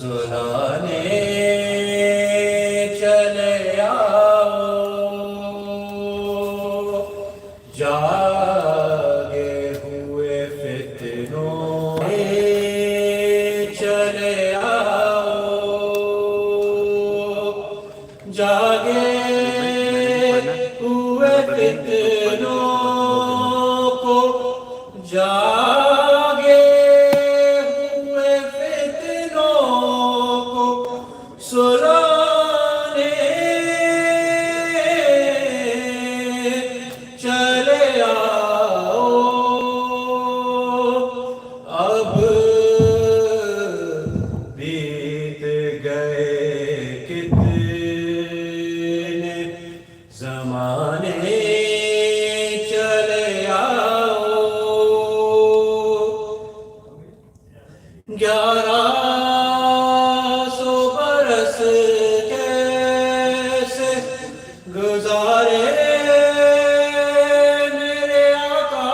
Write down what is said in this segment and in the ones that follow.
سنانے چلے آؤ جاگے ہوئے فتنوں چلے آؤ جاگے ہوئے فتنوں کو جاگے ہوئے فتنوں کو سلانے چلے آؤ اب بیت گئے کتنے زمانے چلے آؤ 1100 برس کیسے گزارے میرے آقا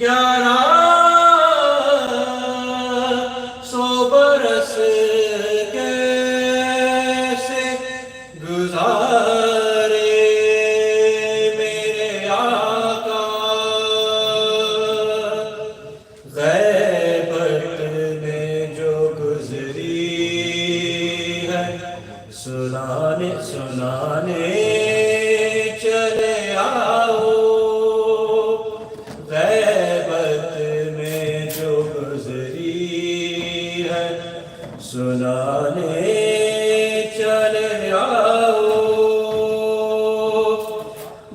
1100 برس کیسے گزارے میرے آقا غیبت میں جو گزری ہے سنانے چلے آؤ غیبت میں جو گزری ہے سنانے چلے آؤ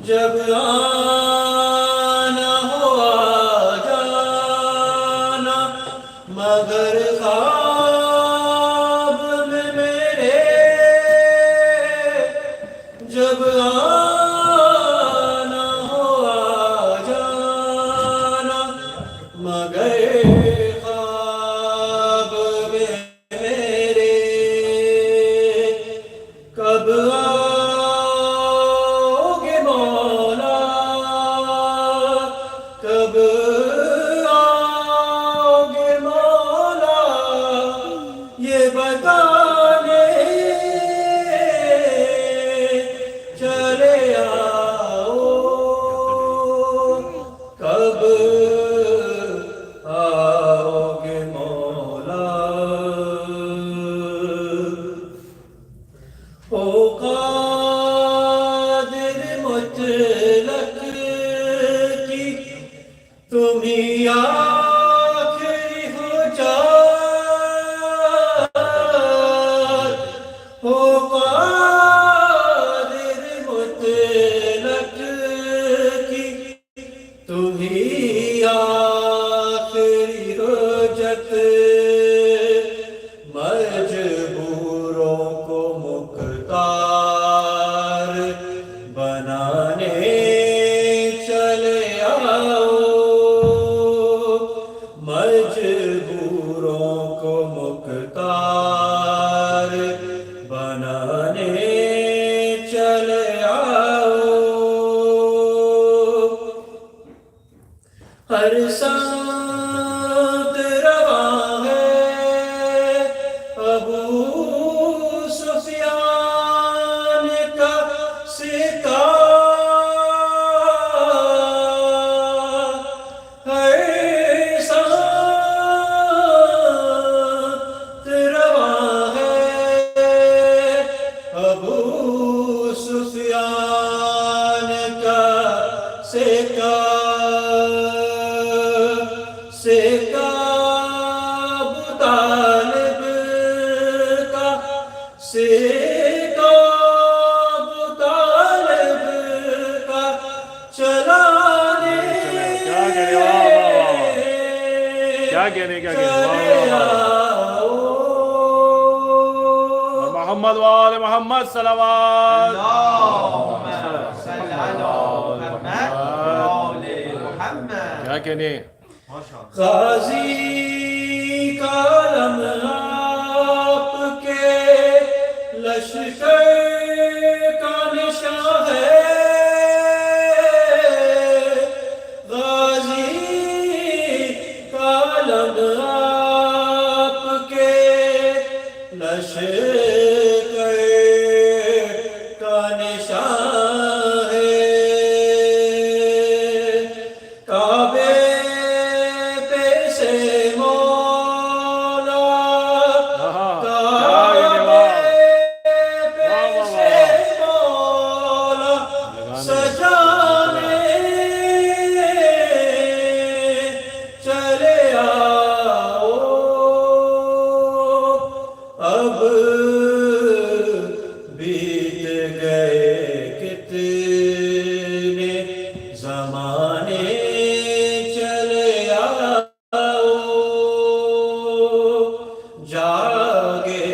جب آنا ہو آ جانا مگر خواب میں میرے جب آنا ہو آ جانا مگر خواب میں میرے کب آؤ گے مولا کب آؤ گے مولا یہ بتانے چلے آؤ کب آؤ گے مولا او قادر مطلق کی تم ہی آخری حجت او قادر مطلق کی تم ہی آخری حجت مجبوروں کو مختار بنانے چلے آؤ مجبوروں کو مختار بنانے چلے آؤ ہر سمت رواں ہے ابو سفیان کا سکہ ہر سمت رواں ہے ابو سفیان کا سکہ ابو طالب کا سکہ ابو طالب کا چلانے چلے آؤ محمد وآل محمد صلوات کیا کہنے غازی کا علم آپ کے لشکر کا نشان ہے غازی کا علم लश्कर का निशान है काबे पे से मौला काबे पे से मौला सजाने चले आओ अब बीत गए कितने ज़माने चले आओ जागे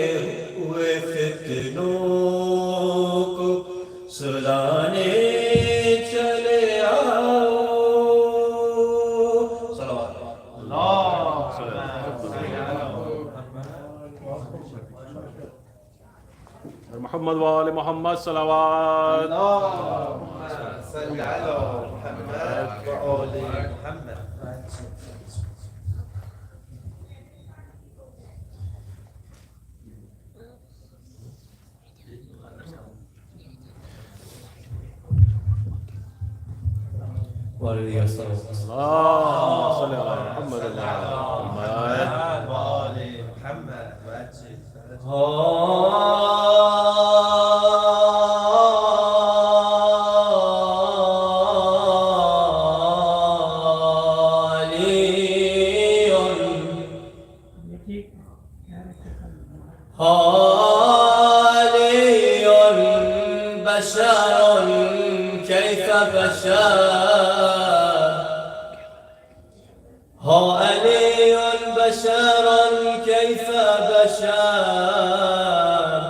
हुए फितनों को सुलाने चले आओ محمد وآل محمد صلوات اللهم صل على محمد وآل محمد. والذي يسر اللهم صل على محمد وآل محمد وآل محمد وأجل علي بشر كيف بشر علي بشر كيف بشر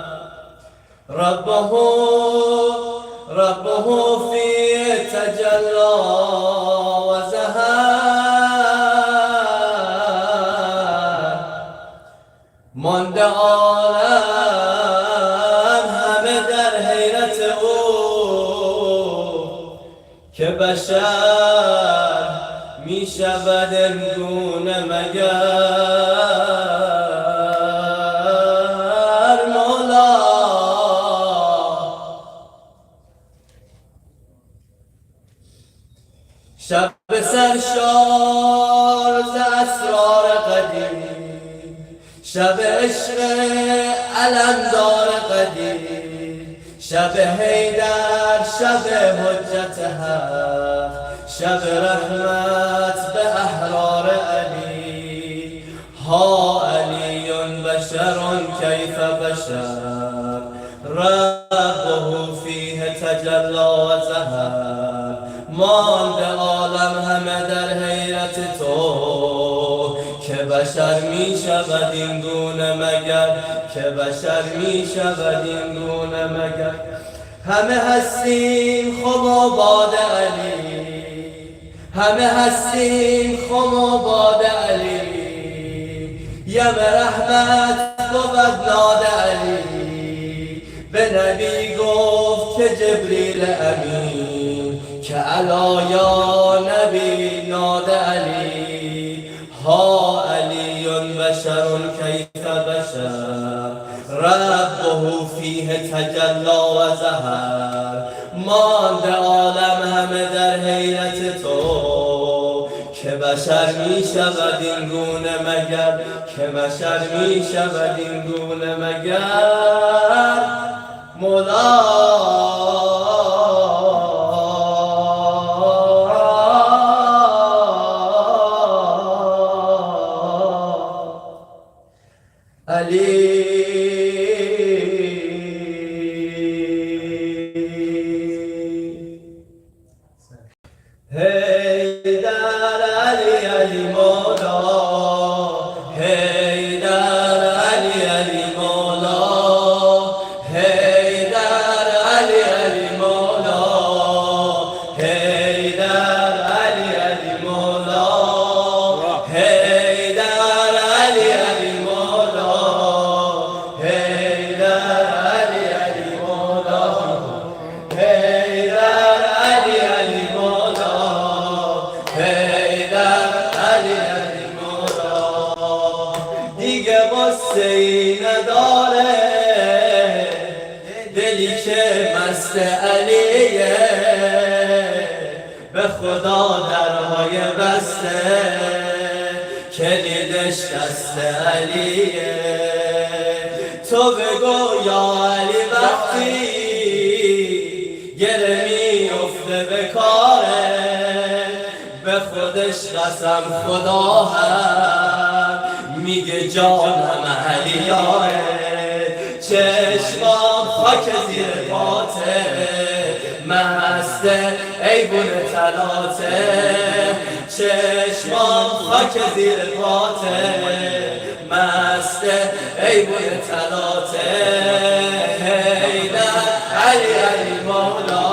ربه فيه تجلى وزهر مانده عالم همه در حیرت او که بشر می شود اینگونه مگر مولا شب سرشار ز اسرار قدیم شب عشق علمدار قدیم شب حیدر شب حجت حق شب رحمت به احرار علی ها علی بشر کیف بشر ربه فیه تجلی و ظهر مانده عالم همه در حیرت تو که بشر می شود این گونه مگر که بشر می شود این گونه مگر همه هستیم خم و باد علی همه هستیم خم و باد علی یم رحمت بود ناد علی به نبی گفت که جبریل امین که علا یا نبی ناد علی ها علی بشر کیف بشر ربه فیه تجلی و ظهر مانده عالم همه در حیرت تو که بشر می شود این گونه مگر که بشر می شود این گونه مگر مولا علی حیدر علی علی مولا حیدر علی علی مولا حیدر علی علی مولا حیدر علی علی مولا حیدر علی علی مولا حیدر علی علی مولا حیدر علی علی مولا حیدر علی علی مولا دیگه قصه ای نداره دست علیه، به خدا درهای بسته، کلیدش دست علیه. تو بگو یا علی وقتی گره میفته به کاره، به خودش قسم خدا هم میگه جانم علیاره. چشمام خاک زیر پاته، مسته ایبون تلاته. چشمام خاک زیر پاته، مسته ایبون تلاته. حیدر علی علی مولا،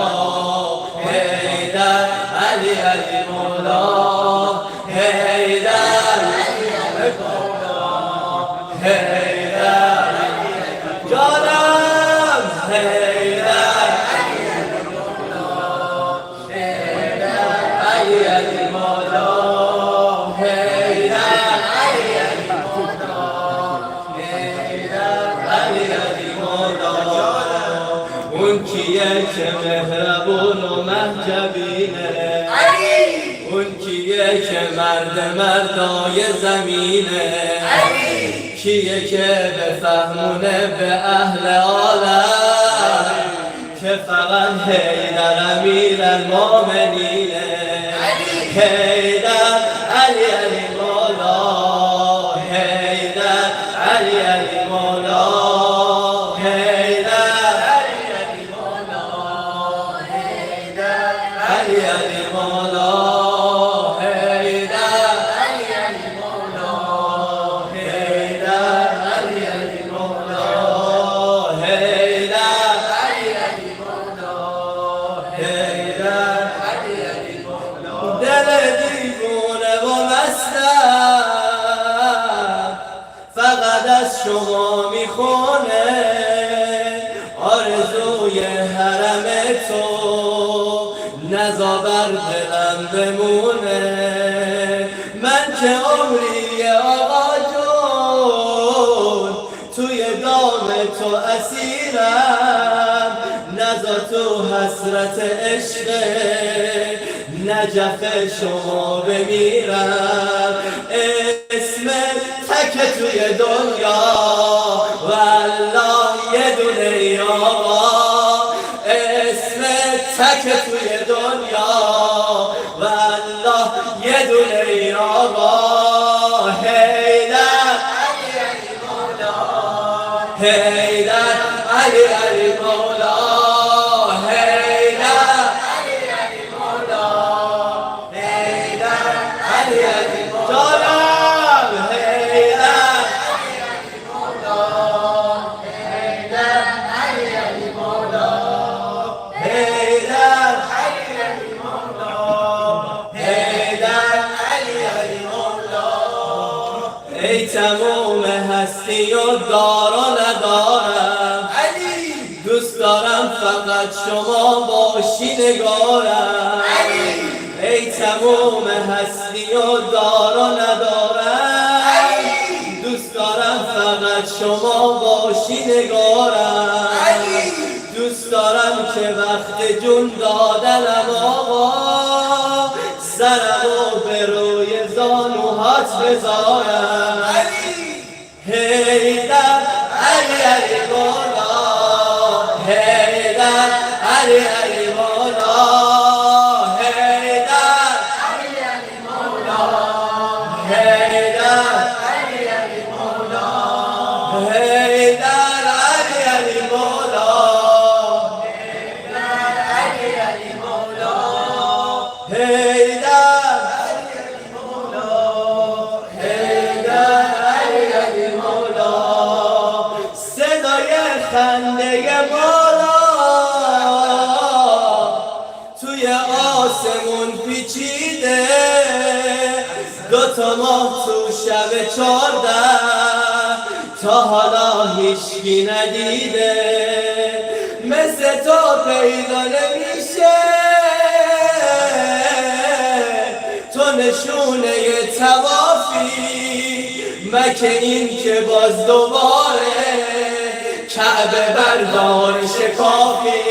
حیدر علی علی مولا، حیدر علی علی مولا، حیدر جانم، حیدر علی علی مولا، حیدر علی علی مولا، حیدر علی علی مولا. اون کیه که مهربون و محجبینه، اون کیه که مرد مردای زمینه، کیه که بفهمونه به اهل عالم که فقط حیدر امیر المومنینه. حیدر علی علی مولا، حیدر علی علی مولا، حیدر علی علی مولا، حیدر علی علی مولا، حیدر علی علی مولا، حیدر علی علی مولا، حیدر علی علی مولا، حیدر علی علی مولا. دل دیوونه و مستم فقط از شما میخونه، آرزوی حرم تو نزا بر دلم بمونه. من که عمری آقا جون توی دام تو اسیرم، نزا تو حسرت عشق نجف شما بمیرم. اسم تک توی دنیا والله یه دونه ای آقا، اسم تک توی دنیا والله یه دونه ای آقا. حیدر علی علی مولا، حیدر علی علی مولا، حیدر علی علی مولا، حیدر علی علی مولا، جانم، حیدر علی علی مولا، حیدر علی علی مولا، حیدر علی علی مولا، حیدر علی علی مولا. ای تموم هستی و دار و ندارم، دوست دارم فقط شما باشی نگارم. ای تموم هستی و دار و ندارم، دوست دارم فقط شما باشی نگارم. دوست دارم که وقت جون دادنم آقا، سرمو به روی زانوهات بذارم. حیدر علی علی مولا، حیدر علی علی مولا، حیدر علی علی مولا، حیدر علی علی مولا، حیدر علی علی مولا، حیدر علی علی مولا، حیدر علی علی مولا، حیدر علی علی مولا. صدای خنده بالا توی آسمون پیچیده، دوتا ماه تو شب 14 تا حالا هیچکی ندیده. مثل تو پیدا نمیشه تو نشونه توافی، مکه این که باز دوباره کعبه بردار شکافی.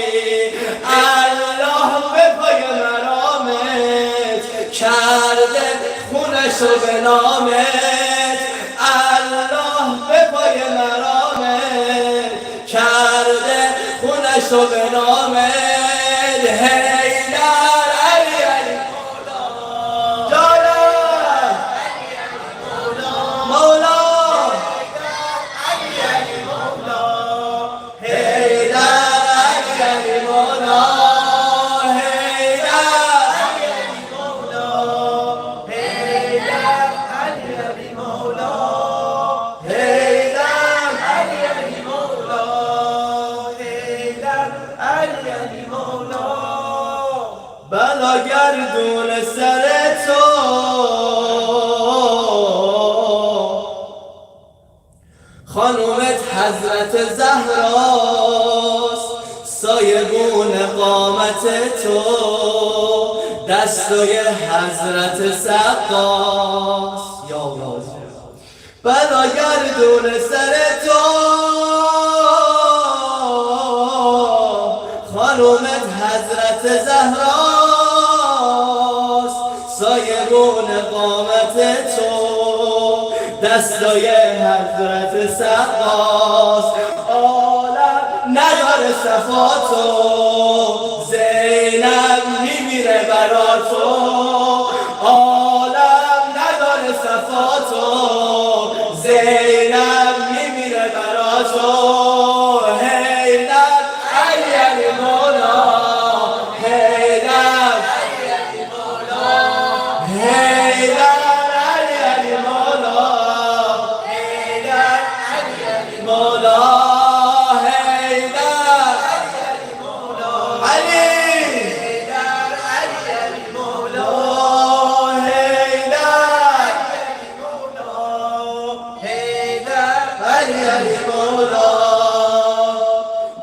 الله به پای مرامت کرده خونشو به نامت الله به پای مرامت کرده خونشو به نامت حیدر علی علی مولا بلا گردون سر تو خانومت حضرت زهراست سایگون قامت تو دستای حضرت سقاست یا الله بلا گردون سر تو خانومت حضرت زهراست سایگون قامت تو دستای حضرت سقاست عالم نداره صفا تو زینب میمیره برا تو عالم نداره صفا تو زینب میمیره برا تو حیدر علی علی مولا حیدر حیدر علی علی مولا حیدر علی علی مولا حیدر علی حیدر علی علی مولا حیدر حیدر علی علی مولا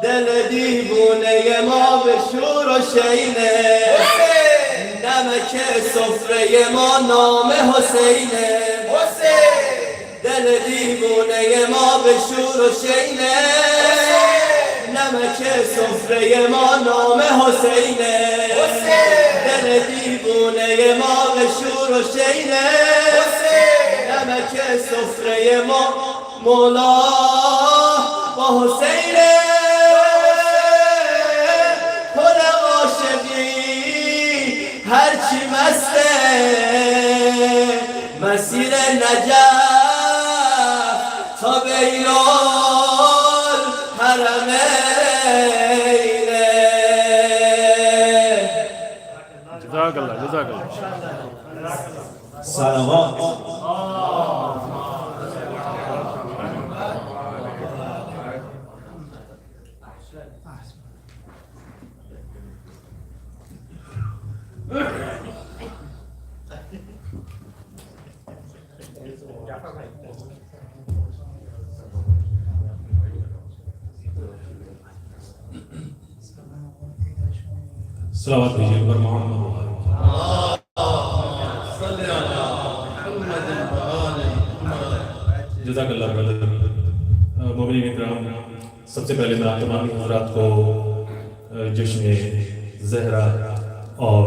دل دیوونه ما به شور و شینه نمک سفره ما نام حسینه دل دیوونه ما به شور و شینه نمک سفره ما نام حسینه دل دیوونه ما به شور و شینه نمک سفره ما مولا با حسینه پر عاشقی هرچی مسته مسیر نجف تا بیلال حرمینه جزاک الله جزاک الله صلوات सलावत भेजिए पर मोहम्मद जज़ाकल्लाह ब्रदर मोमिनीन इकराम सबसे पहले मैं आप तमाम हज़रात को जश्न ज़हरा और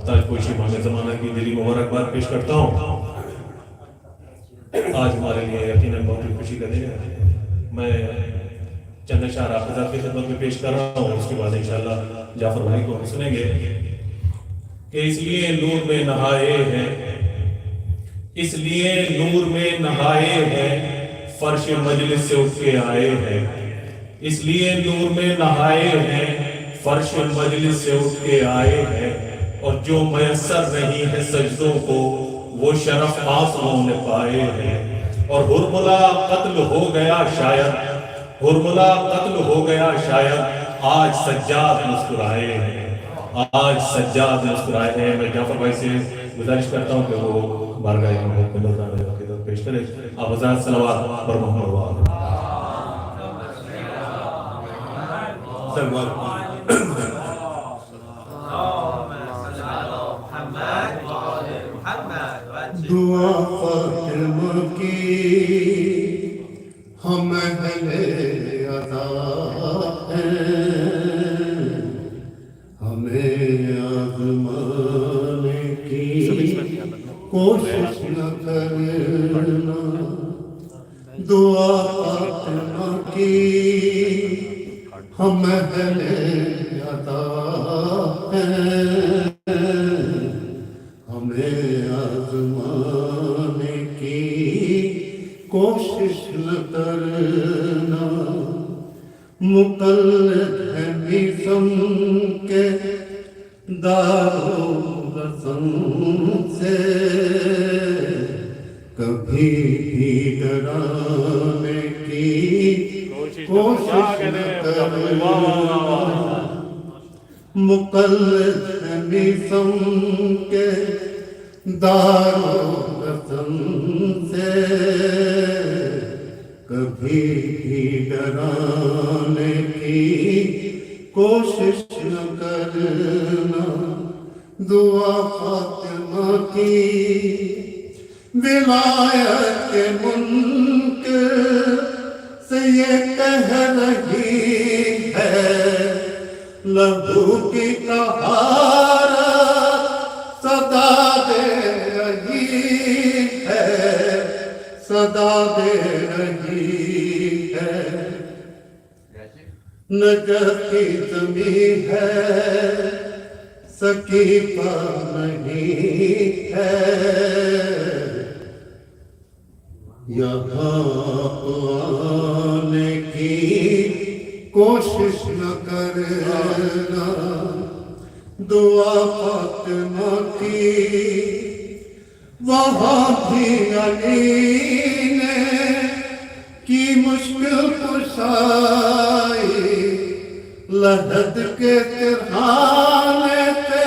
ताजपोशी मांग ज़माना की दिली मुबारकबाद पेश करता हूँ। आज हमारे लिए यकीनन बहुत ही खुशी का दिन है। मैं चंद अशार आप हज़रात की खिदमत में पेश कर रहा हूँ, उसके बाद इंशाअल्लाह जाफर भाई को हम सुनेंगे कि इसलिए नूर में नहाए हैं, इसलिए नूर में नहाए हैं, फर्श मजलिस से उठ के आए हैं, इसलिए नूर में नहाए हैं, फर्श मजलिस से उठ के आए हैं, और जो मयसर नहीं है सजदों को वो शरफ आंसुओं ने पाए हैं। और हुरमुला कत्ल हो गया शायद, हुरमुला कत्ल हो गया शायद, आज सज्जाद मुस्कुराए हैं, आज सज्जाद मुस्कुराए हैं। मैं जाफर भाई से गुजारिश करता हूँ कि वो बारगाह इमाम की तरफ पेश करें। आप हज़रात सलवात पर मोहम्मद दुआ फातिमा की हम अहले अज़ा हैं, दुआ फातिमा की हम अहले अदा हैं, हमें आज़माने की कोशिश न करना। मुक़ल्लिद है मिज़म के दारो रज़म से, कभी भी डराने की कोशिश न करना। मुक़ल्लिद है मिज़म के दारो रज़म से, कभी भी डराने की कोशिश न करना। दुआ फातिमा की विलायत के मुनकर से ये कह रही है, लहू की तहारत सदा दे रही है, सदा दे रही है। नजर की ज़मीं है, सकीफा नहीं है। यहाँ आने की कोशिश न करना। दुआ फातिमा की वहाँ भी अली ने की मुश्किल कुशाई, लहद के तिरहाने पे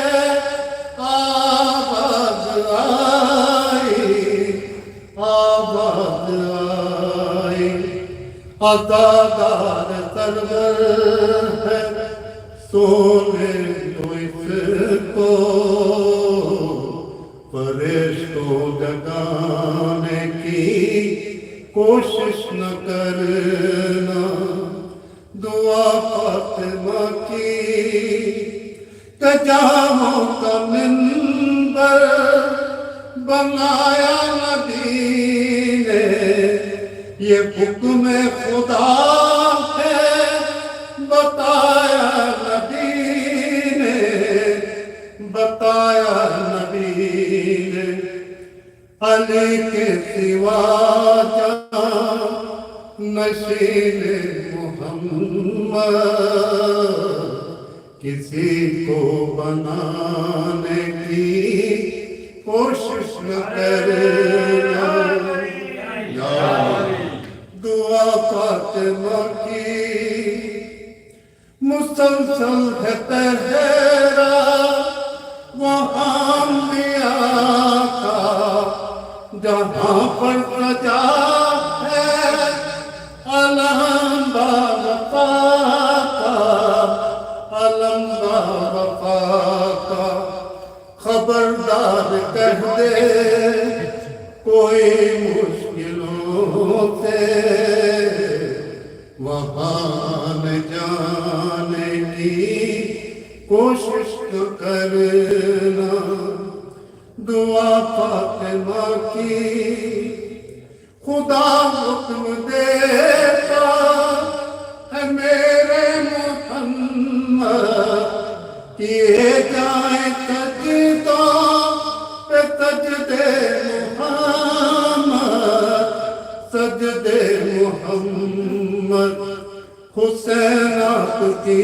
आवाज आई, आवाज आई। अदादार सरवर है, सोने दो इसको, फरिश्तों जगाने की कोशिश न करना। दुआ फातिमा की कजामों का मिंबर बनाया नबी ने, ये हुक्म खुदा है बताया नबी ने, बताया नबी ने। अली के सिवा नशीन मोहम्मद किसी को बनाने की कोशिश न करना। दुआ फातिमा की मुसलसल है तहरा वहाँ मिया का, जहाँ पर सजा है अलम वफा का, अलम वफा का। खबरदार कह दे कोई मुश्किलों से, वहाँ न जाने की कोशिश तो करना। दुआ फातिमा की खुदा हुक्म देता है मेरे मोहम्मद, किए जाए सजदों पे सजदे मुहम्मद, सजदे मुहम्मद। हुसैन आपकी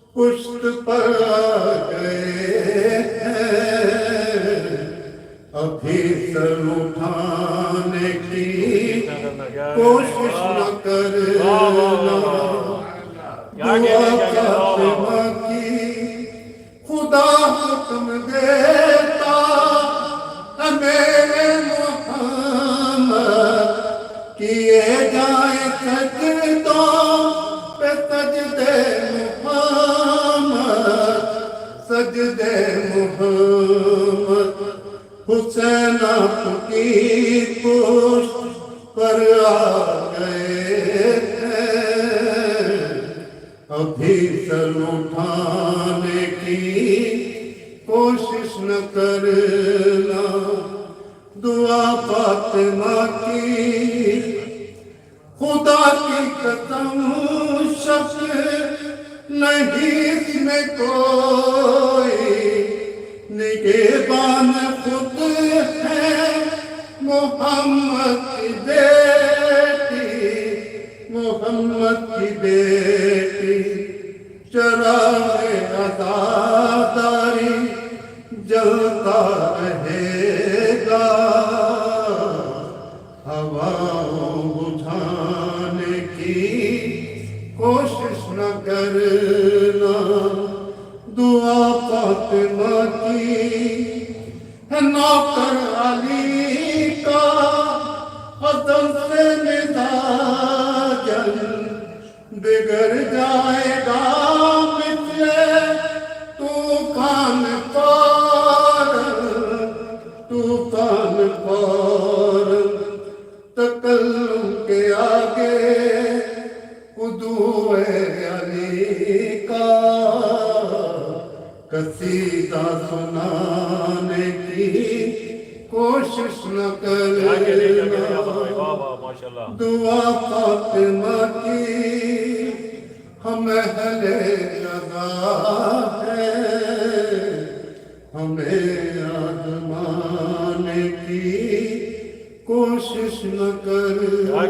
पुश्त पर आ गए हैं, अभी सर उठाने की कोशिश न करना। दुआ फातिमा की खुदा हुक्म देता है मेरे मोहम्मद, किए जाए सजदों पे सजदे मुहम्मद, सजदे मुहम्मद। हुसैन आपकी पुश्त पर आ गए हैं, अभी सर उठाने की कोशिश न करना। दुआ فاطمہ کی خدا کی قسم شک نہیں اس میں کوئی نگہبان خود ہے محمد کی بیٹی محمد کی بیٹی چراغ عزاداری جلتا رہے گا ہواؤں بجھانے کی کوشش نہ کرنا دعا فاطمہ کی ہے نوکر علی کا عدل سے مزاجن بگڑ جائے گا مثل طوفان فورن تکلم کے آگے خضوع علی کا قصیدہ سنانے کی کوشش نہ کرنا دعا فاطمہ کی ہم اہل رضا ہے ہمیں آزمانے کی کوشش نہ کرنا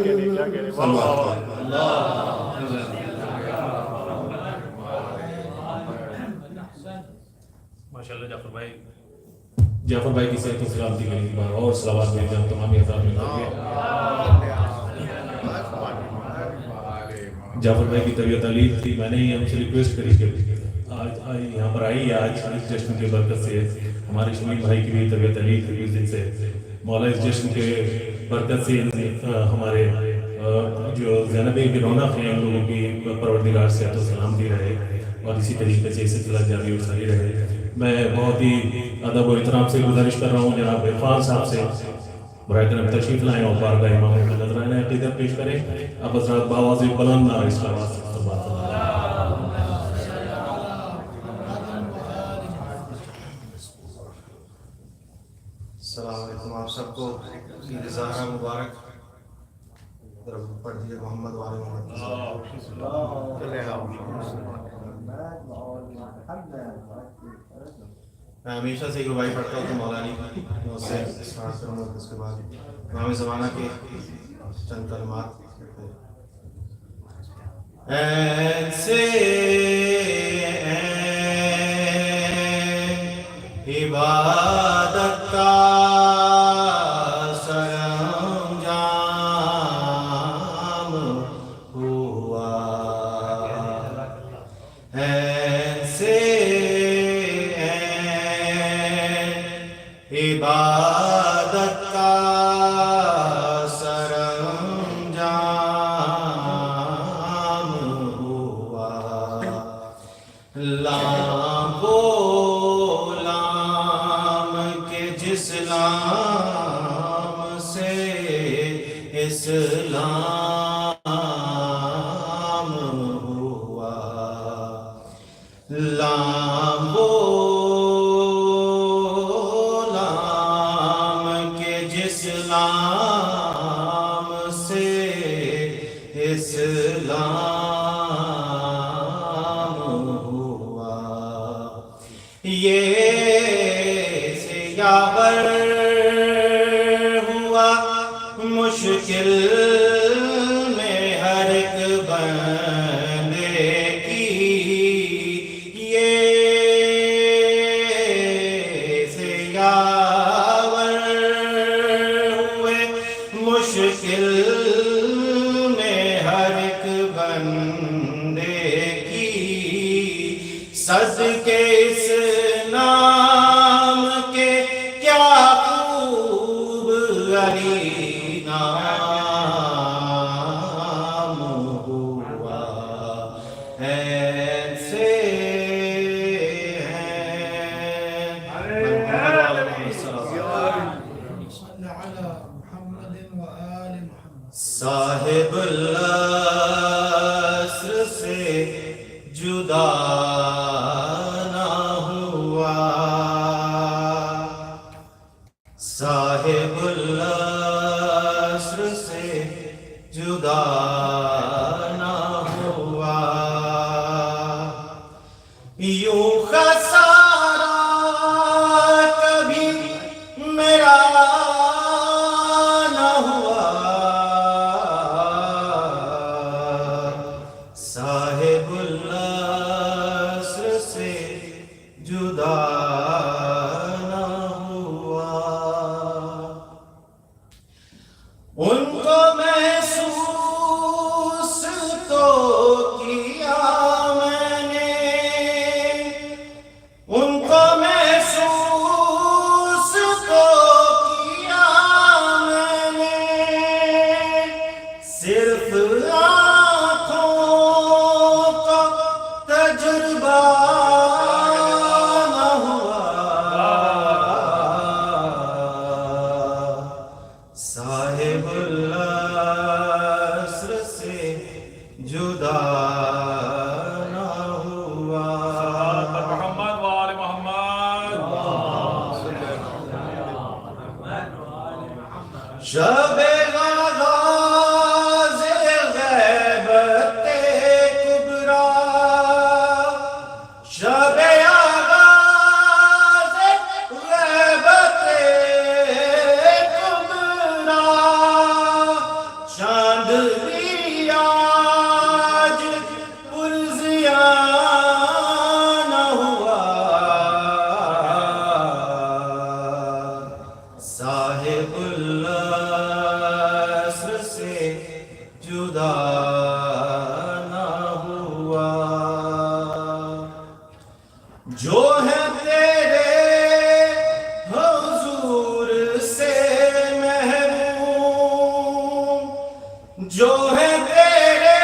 ماشاءاللہ جعفر بھائی کی صحت و سلامتی کے لیے اور صلوات میں جب تمامی حضرات میں کر جعفر بھائی کی طبیعت علیف تھی میں نے ہم سے ریکویسٹ کری کہ آج یہاں پر آئی آج اس جشن کے برکت سے ہمارے شمیم بھائی کی بھی طبیعت علیف تھی اس دن سے مولا اس جشن کے برکت سے ہمارے جو زینبیہ کی رونق ہیں ان لوگوں کی پروردگار صحت و سلامتی رہے اور اسی طریقے سے سلسلہ جاری اور ساری رہے. میں بہت ہی ادب و احترام سے گزارش کر رہا ہوں جناب عرفان صاحب سے برائے کرم تشریف لائیں اور بارگاہ امام کو نذرانہ عقیدت پیش کریں. اب حضرات بآواز بلند اس آواز سے السلام علیکم. آپ سب کو عید زہرا مبارک. پڑھ دیجیے محمد والے محمد. میں ہمیشہ سے گواہی پڑھتا ہوں کہ مولانا میں اس سے اسٹارٹ کروں گا. اس کے بعد امام زمانہ کے چند کلمات. ایسے عبادت کا صاحب العصر سے جدا نہ ہوا. صاحب العصر جدا نہ ہوا یوں خسارہ کبھی میرا نہ ہوا صاحب العصر سے جدا نہ ہوا ان کو محسوس تو کیا میں نے ان کو محسوس تو کیا میں نے صرف آنکھوں کا تجربہ نہ ہوا صاحب العصر سے جدا نہ ہوا محمد وآل محمد شب آغاز غیبت کبریٰ شب آغاز غیبت کبریٰ چاندنی آج پرزیاں نہ ہوا صاحب العصر سے جدا نہ ہوا جو ہے تیرے حضور سے محروم جو ہے تیرے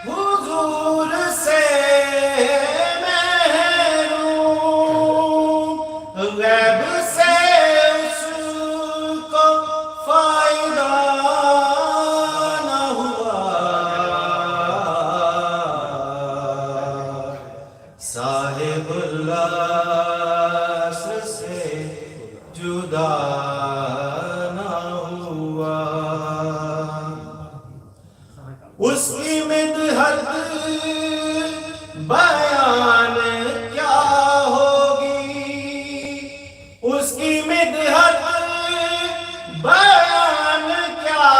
حضور سے محروم غیب سے اس کو فائدہ نہ ہوا صاحب العصر سے جدا نہ ہوا اس کی مدحت بیان کیا ہوگی اس کی مدحت بیان کیا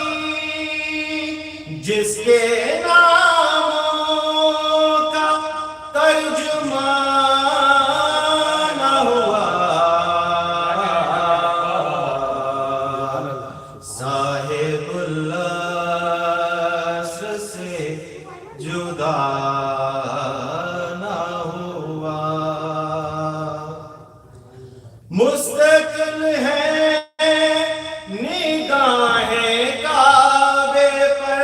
ہوگی جس کے ناموں کا ترجمہ نہ ہوا صاحب العصر سے جدا نہ ہوا مستقل ہے نگاہیں کعبے پر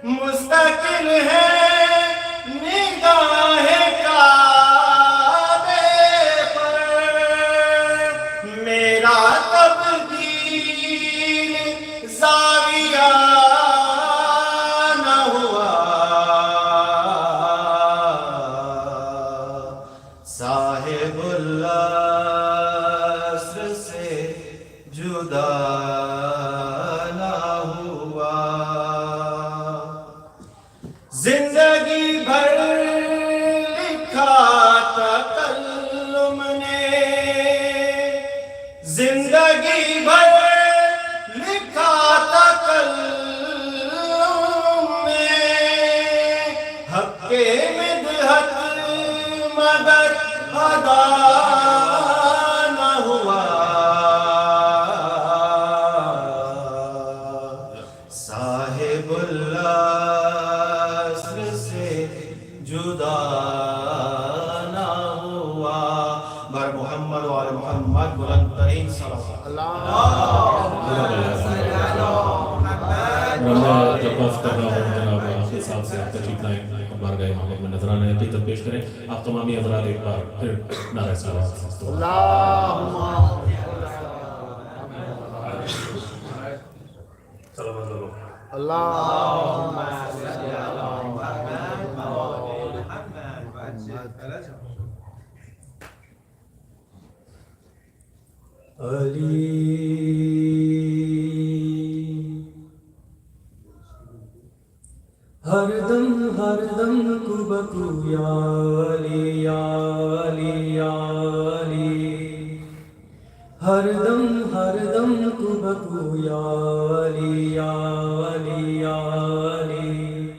مستقل ہے نگاہیں کعبے پر میرا تبدیل زاویہ نہ ہوا صاحب العصر سے جدا نہ ہوا زندگی بھر لکھا تکلم نے زندگی بھر لکھا تکلم نے حق کے مدحت مگر ادا نہ ہوا صاحب العصر سے جدا نہ ہوا بر محمد وآل محمد بلند ترین صلوات جب کرنا ہو جناب آپ کے ساتھ سے آپ تشریف لائیں بارگاہ محمد میں نذرانہ عقیدت پیش کریں آپ تمامی حضرات ایک بار پھر نعرہ صلوات اللهم صل على محمد وآل محمد علی ہر دم کو بکو یا علی یا علی یا علی ہر دم کو بکو یا علی یا علی یا علی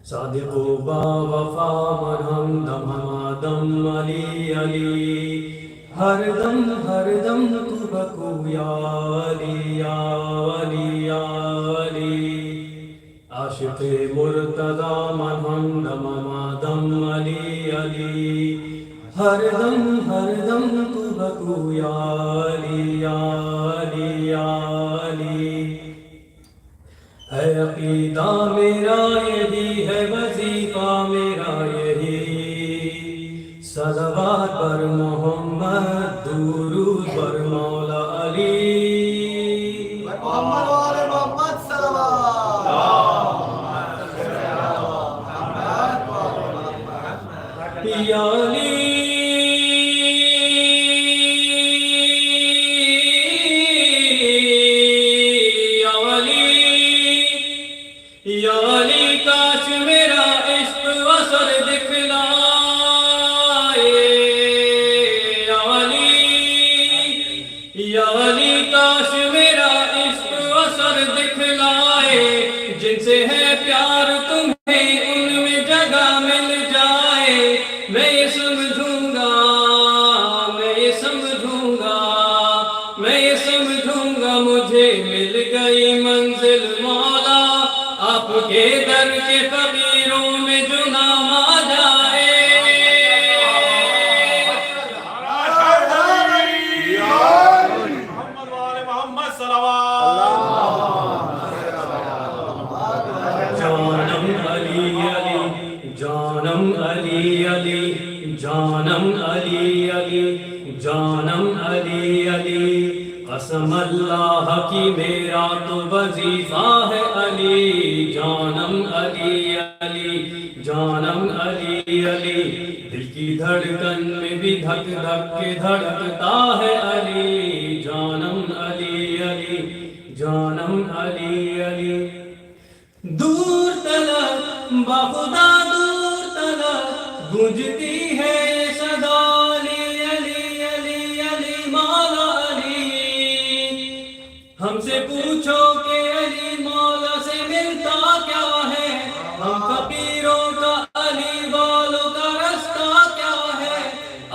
صادق و با وفا مرہم دم ہمادم علی علی ہر دم کو بکو یا علی یا علی یا علی عاشق مرتضی مرہم دم ہمادم علی علی ہر دم کو بکو یا علی یا علی یا علی ہے عقیدہ میرا یہی ہے وظیفہ میرا یہی صلوات پر محمد درود پر مولا علی محمد وآل محمد صلوات یا علی یا علی کاش میرا عشق وصل دکھلائے یا علی کاش میرا عشق وصل دکھلائے جن سے ہے پیار تمہیں ان میں جگہ مل جائے میں یہ سمجھوں گا مجھے مل گئی منزل مولا آپ کے در کے فقیروں میں جو نام آ جائے محمد وآل محمد صلوات جانم علی علی جانم علی علی جانم علی علی جانم علی علی قسم اللہ کی میرا تو وظیفہ ہے علی جانم علی علی جانم علی علی دل کی دھڑکن میں بھی دھک دھک کے دھڑکتا ہے علی جانم علی علی جانم علی علی دور تلک بخدا دور تلک گونجتی ہے صدا علی علی علی علی مولا علی ہم سے پوچھو کہ علی مولا سے ملتا کیا ہے ہم فقیروں کا علی والوں کا رستہ کیا ہے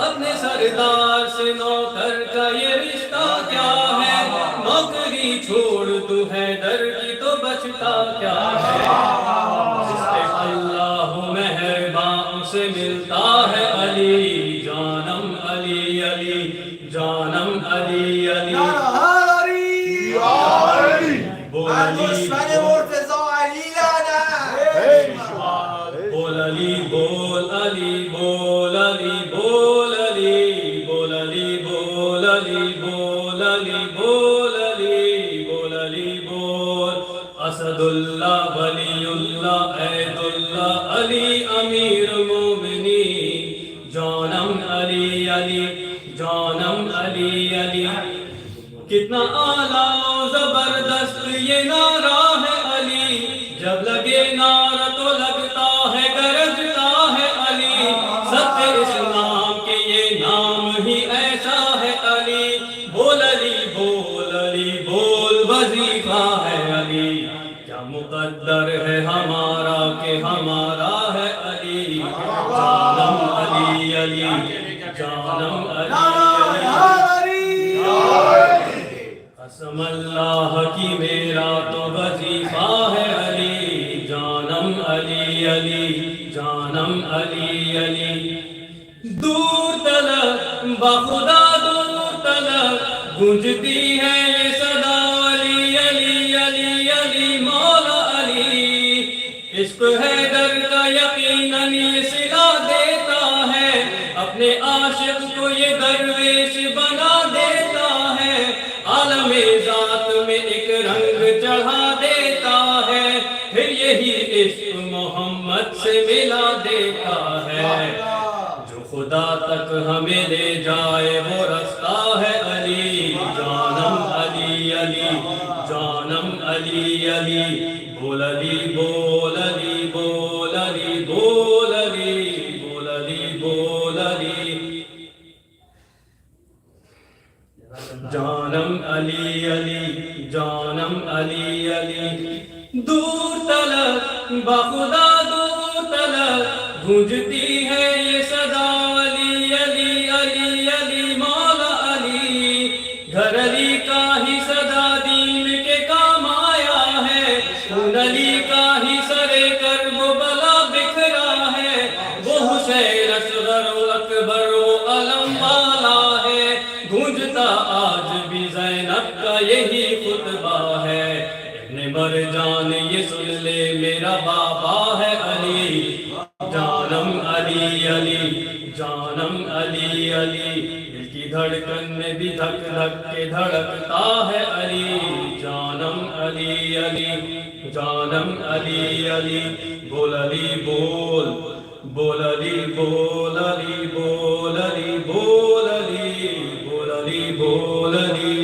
اپنے سردار سے نوکر کا یہ رشتہ کیا ہے نوکری چھوڑ تو ہے در کی تو بچتا کیا ہے جس سے اللہ مہربان سے ملتا ہے علی جانم علی علی جانم علی علی بول علی دشمن مرتضی علی لانا بول علی بول علی بول علی بول علی بول علی بول علی بول علی بول علی بول علی بول اسد اللہ ولی اللہ عید اللہ علی امیر مومنین جانم علی علی جانم علی علی کتنا اعلیٰ و زبردست یہ نعرہ ہے علی جب لگے نعرہ تو لگتا ہے گرجتا ہے علی سب اسلام کے یہ نام ہی ایسا ہے علی بول علی بول علی بول وظیفہ ہے علی کیا مقدر ہے ہمارا کہ ہمارا ہے علی جانم علی علی جانم علی قسم اللہ کی میرا تو وظیفہ ہے علی جانم علی علی جانم علی علی دور تلک بخدا دور تلک گونجتی ہے یہ صدا علی علی علی علی مولا علی عشق ہے در کا یقیناً یہ صلا دیتا ہے اپنے عاشق کو یہ درویش بنا دیتا ہے عالم ذات میں ایک رنگ چڑھا دیتا ہے پھر یہی عشق محمد سے ملا دیتا ہے جو خدا تک ہمیں لے جائے وہ رستہ ہے علی جانم علی علی جانم علی علی بول علی بول علی بول جانم علی علی جانم علی علی دور تلک بخدا دور تلک گونجتی ہے یہ صدا علی علی علی علی مولا علی گھر علی کا ہی صدا دین کے کام آیا ہے خون علی کا ہی سرے کرب و بلا بکھرا ہے وہ حسین اصغر و اکبر و علم والا ہے گونجتا آج بھی زینب کا یہی خطبہ ہے ابن مرجان یہ سن لے میرا بابا ہے علی جانم علی علی جانم علی علی دل کی دھڑکن میں بھی دھک دھک کے دھڑکتا ہے علی جانم علی علی جانم علی علی بول علی بول بول علی بول علی بول علی بول علی بول علی بول علی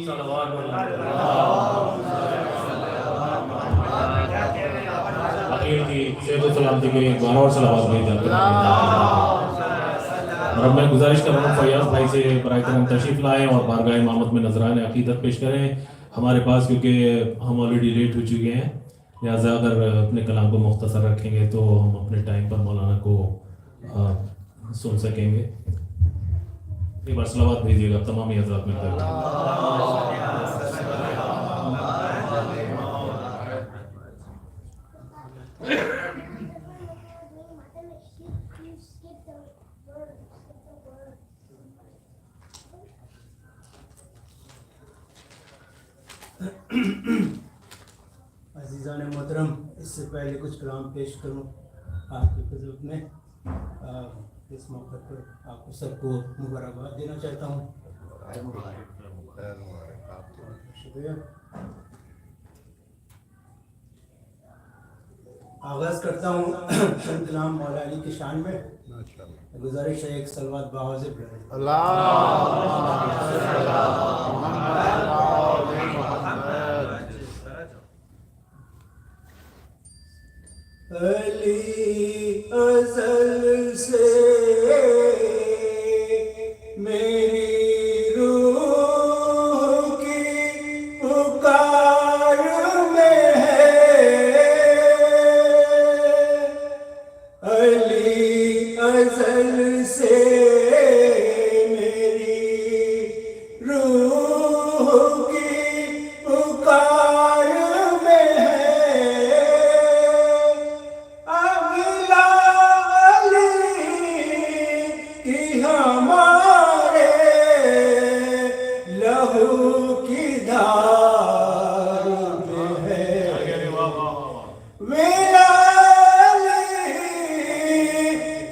صلوات عقیل کی صحت و سلامتی کے لیے ایک بار اور صلوات بھیج جاتے ہیں اور اب میں گزارش کر رہا ہوں فیاض بھائی سے برائے کرم تشریف لائیں اور بارگاہ امامت میں نذران عقیدت پیش کریں ہمارے پاس کیونکہ ہم آلریڈی لیٹ ہو چکے ہیں لہٰذا اگر اپنے کلام کو مختصر رکھیں گے تو ہم اپنے ٹائم پر مولانا کو سن سکیں گے ایک بار صلوات بھیجیے گا تمام حضرات میں عزیزان محترم اس سے پہلے کچھ کلام پیش کروں آپ کی خدمت میں اس موقع پر آپ کو سب کو مبارکباد دینا چاہتا ہوں شکریہ آغاز کرتا ہوں چند کلام مولا علی کی شان میں گزارش ہے ایک صلوات باوزے پڑھیں علی ازل سے میری روح کی پکار میں ہے علی ازل سے میری روح کی پکار میں ہے ہمارے لہو کی دھار میں ہے میرا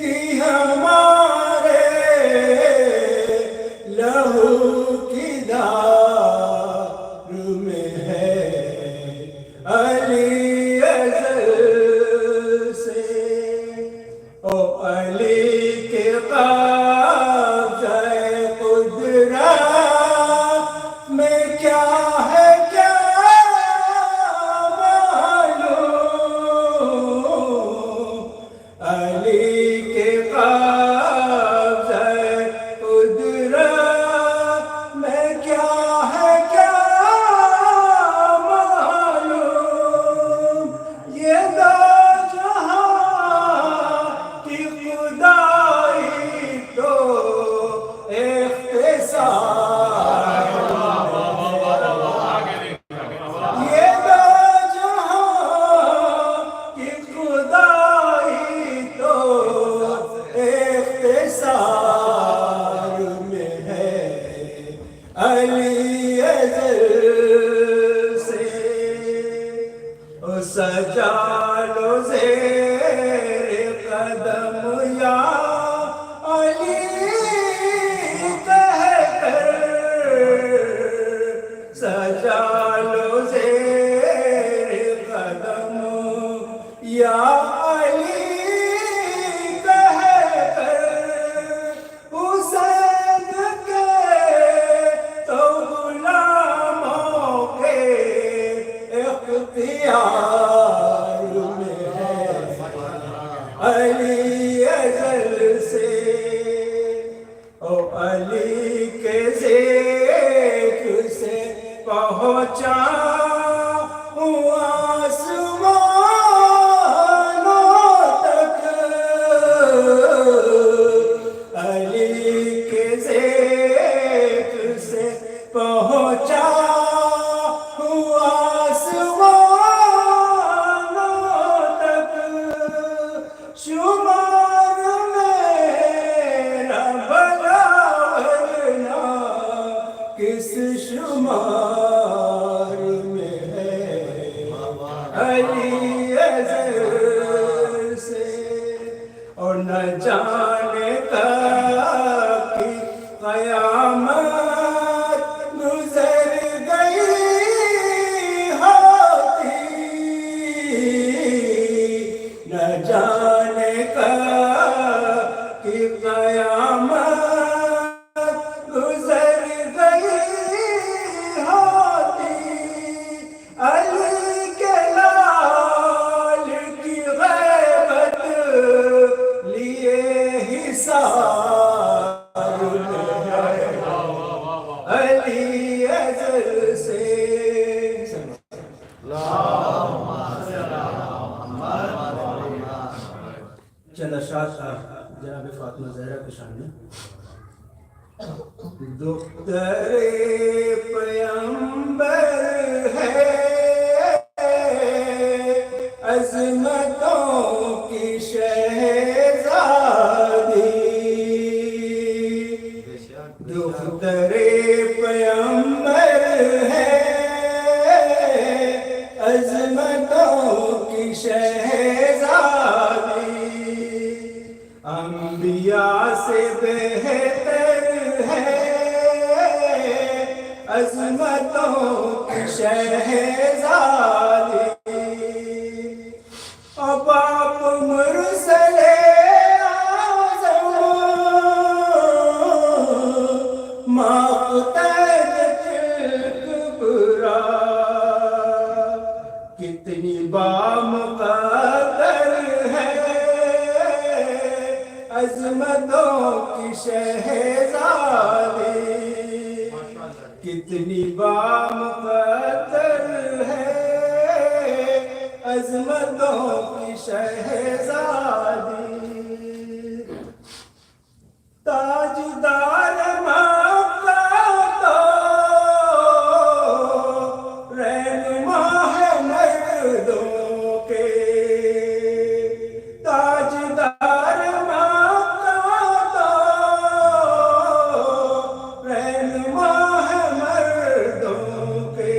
کی ہمارے لہو کی دھار میں ہے علی ازل سے او علی کے اختیار पहुँचा हूँ आसमानों तक, अली के ज़िक्र से पहुँचा हूँ आसमानों तक, शुमार मेरा भला वरना किस शुमार में है अली अज़र से, और न जाने कब की क़यामत गुज़र गई होती, न जाने कब की क़यामत गुज़र गई होती, अली के लाल की ग़ैबत लिए हिसार में है अली अज़र से। चंद अशआर जनाब फातिमा ज़हरा के शान दुख्तरे पैगंबर है अज़मतों की शहज़ादी, दुख्तरे पैगंबर है अज़मतों की शहज़ादी, अंबिया से बेहतर है अज़मतों की शहज़ादी, और बाप मुरसले आज़म माक़तल कुबरा, कितनी बामुक़द्दर है अज़मतों की शहज़ादी, कितनी बामुक़द्दर है अज़मतों की शहज़ादी, ताजदार मक्का तो रहनुमा है मर्दों के, ताजदार मक्का तो रहनुमा है मर्दों के,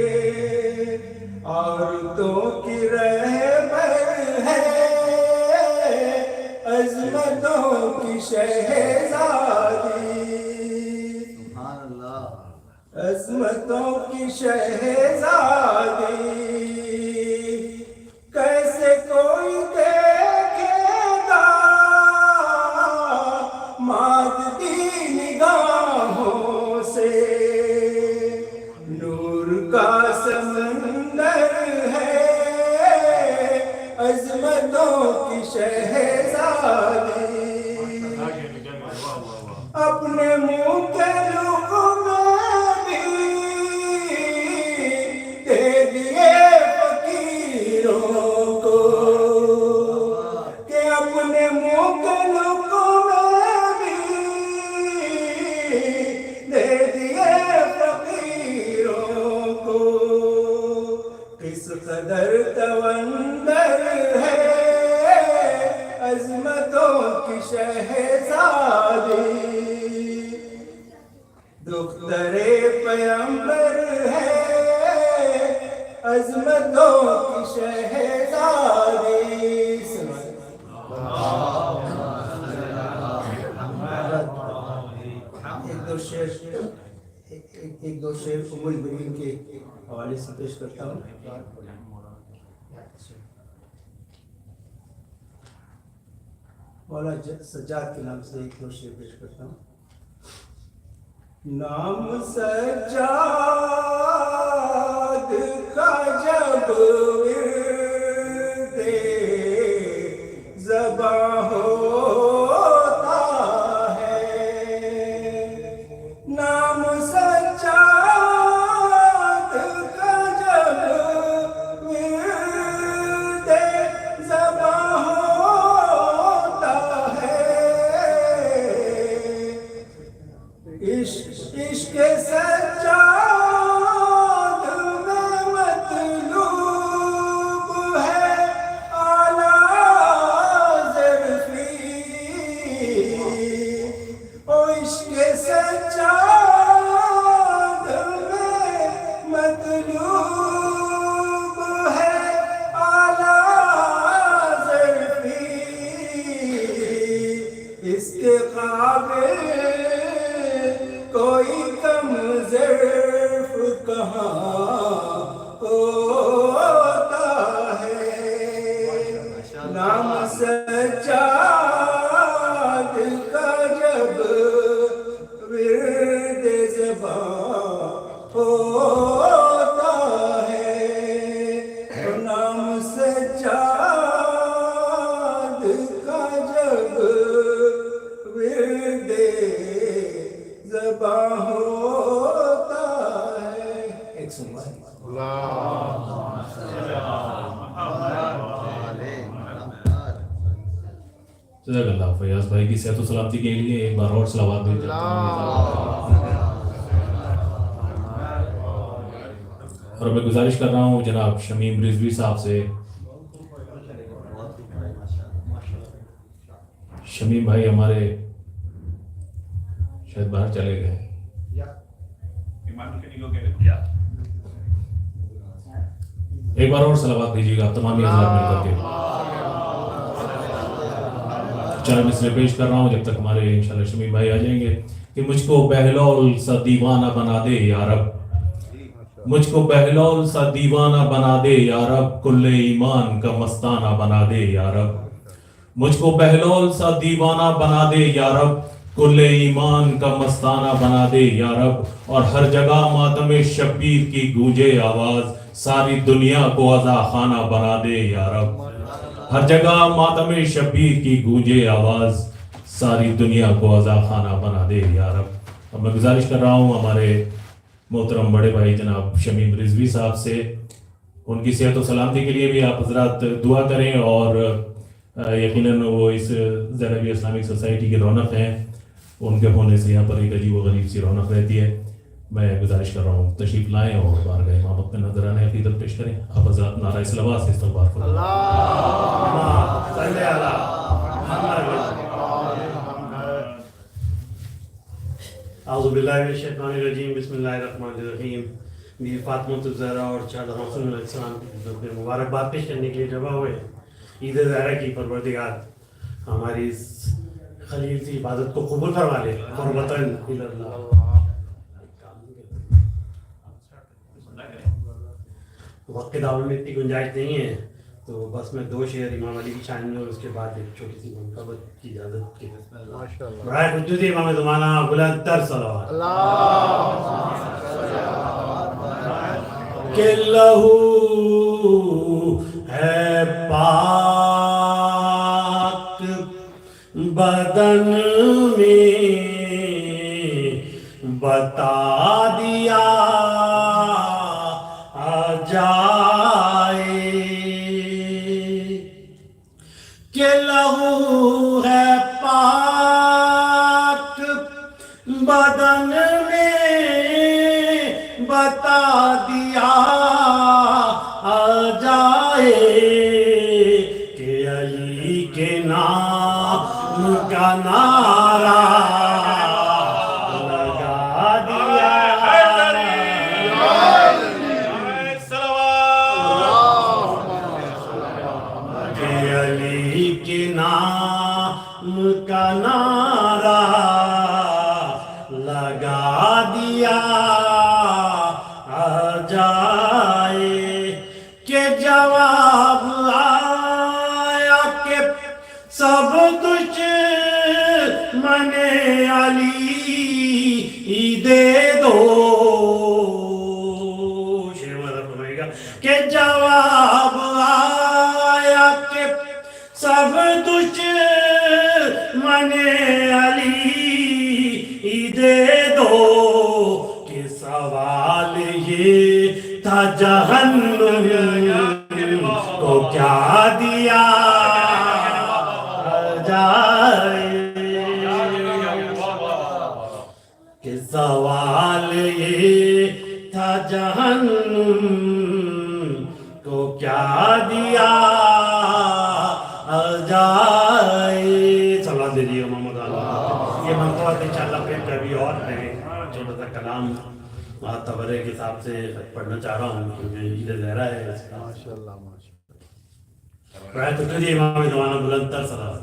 औरतों की रहबर है अज़मतों की शहज़ादी, अज़मतों की शहज़ादी, कैसे कोई देखेगा माददी निगाहों से, नूर का समंदर है अज़मतों की शहज़ादी, अपने मुँह के लुक़मे भी दे दिए फ़कीरों को, कि अपने मुँह के लुक़मे भी दे दिए फ़कीरों को, किस कदर तवंदर है अज़मतों की शहज़ादी, दुख्तरे पैगंबर है अज़मतों की शहज़ादी। एक दो शेर उम्मुल बरीन के हवाले से पेश करता हूँ। मौला सज्जाद के नाम से एक दो शेर पेश करता हूँ। नाम सज्जाद का जब विर्दे ज़बां होता है, नाम सज्जाद का ظرف کہاں ہوتا ہے، نام سجاد کا جب ورد زباں ہوتا ہے، نام سجاد کا جب ورد زباں ہوتا ہے. ایک سنوا جزاک اللہ. فیاض بھائی کی صحت و سلامتی کے لیے ایک بار اور صلوات بھی اور میں گزارش کر رہا ہوں جناب شمیم رضوی صاحب سے. شمیم بھائی ہمارے شاید باہر چلے گئے. ایک بار اور صلوات دیجیے گا تمام حضرات مل کر کے. چار مثلیں پیش کر رہا ہوں جب تک ہمارے انشاءاللہ شمیم بھائی آ جائیں گے. کہ مجھ کو بہلول سا دیوانہ بنا دے یا رب، مجھ کو بہلول سا دیوانہ بنا دے یا رب، کل ایمان کا مستانہ بنا دے یا رب. مجھ کو بہلول سا دیوانہ بنا دے یا رب، کل ایمان کا مستانہ بنا دے یا رب. اور ہر جگہ ماتم شبیر کی گونجے آواز، ساری دنیا کو عزا خانہ بنا دے یا رب. ہر جگہ ماتم شبیر کی گونجے آواز، ساری دنیا کو عزا خانہ بنا دے یا رب. اب میں گزارش کر رہا ہوں ہمارے محترم بڑے بھائی جناب شمیم رضوی صاحب سے، ان کی صحت و سلامتی کے لیے بھی آپ حضرات دعا کریں. اور یقیناً وہ اس زینبیہ اسلامک سوسائٹی کی رونق ہیں، ان کے ہونے سے یہاں پر ایک عجیب و غریب سی رونق رہتی ہے. میں گزارش کر رہا ہوں تشریف لائیں اور بارگاہ امامت میں نذرانہ عقیدت پیش کریں. آپ حضرات نعرہ صلوات سے استغفار فرمائیں. اعوذ باللہ من الشیطان الرجیم، بسم اللہ الرحمن الرحیم. بی فاطمہ زہرا اور چار رسول اللہ علیہ السلام کی خدمت میں مبارکباد پیش کرنے کے لیے جمع ہوئے. عید زہرا کی پروردگار ہماری اس خلیل کی عبادت کو قبول فرما لے. قربتاً الی اللہ. وقت کے دعوے میں اتنی گنجائش نہیں ہے تو بس میں 2 شعر امام علی کی شان میں اور اس کے بعد ایک چھوٹی سی منقبت کی اجازت کی. برائے خجوت امام زمانہ بلند تر صلوات. کہ لہو ہے پاک بدن میں بتا دیا جائے، کہ لہو ہے پاک بدن میں بتا دیا جائے، کہ علی کے نام کا نعرہ کا نعرہ لگا دیا جائے، کہ جواب آیا کہ سب دشمن علی دے دو. شیر مدر فرمائے گا کہ جواب آیا کہ سب دشمن علی دے دو، کہ سوال یہ تھا جہنم کو کیا دیا جائے، کہ سوال یہ تھا جہنم کو کیا دیا جائے. صلوات دیجیے محمد اللہ. یہ منقبت انشاءاللہ پھر کبھی اور میں چھوٹا سا کلام تبرے کے حساب سے پڑھنا چاہ رہا ہوں کیونکہ عید زہرا ہے. برائے خجوت امام زمانہ بلند تر صلوات.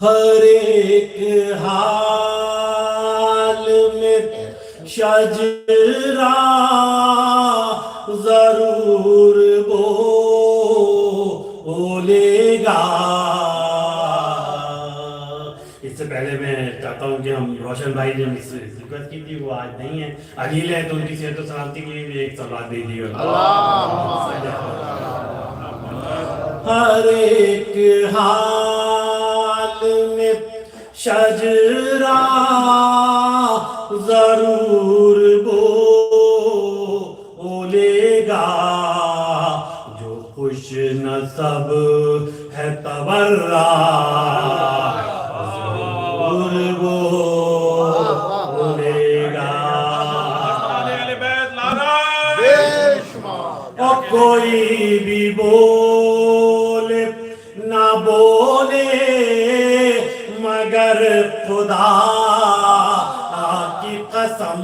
ہر ایک حال میں شجرا ضرور بولے گا. اس سے پہلے میں چاہتا ہوں کہ ہم روشن بھائی نے ریکویسٹ کی تھی، وہ آج نہیں ہے، علیل ہے، تو ان کی صحت و سلامتی کے لیے بھی ایک سلوات دے دیجیے گا. ہر ایک حال میں شجرا ضرور بولے گا، جو خوش نصب ہے تبرا ضرور بولے گا. اور کوئی بھی بولے نہ بولے مگر خدا کی قسم،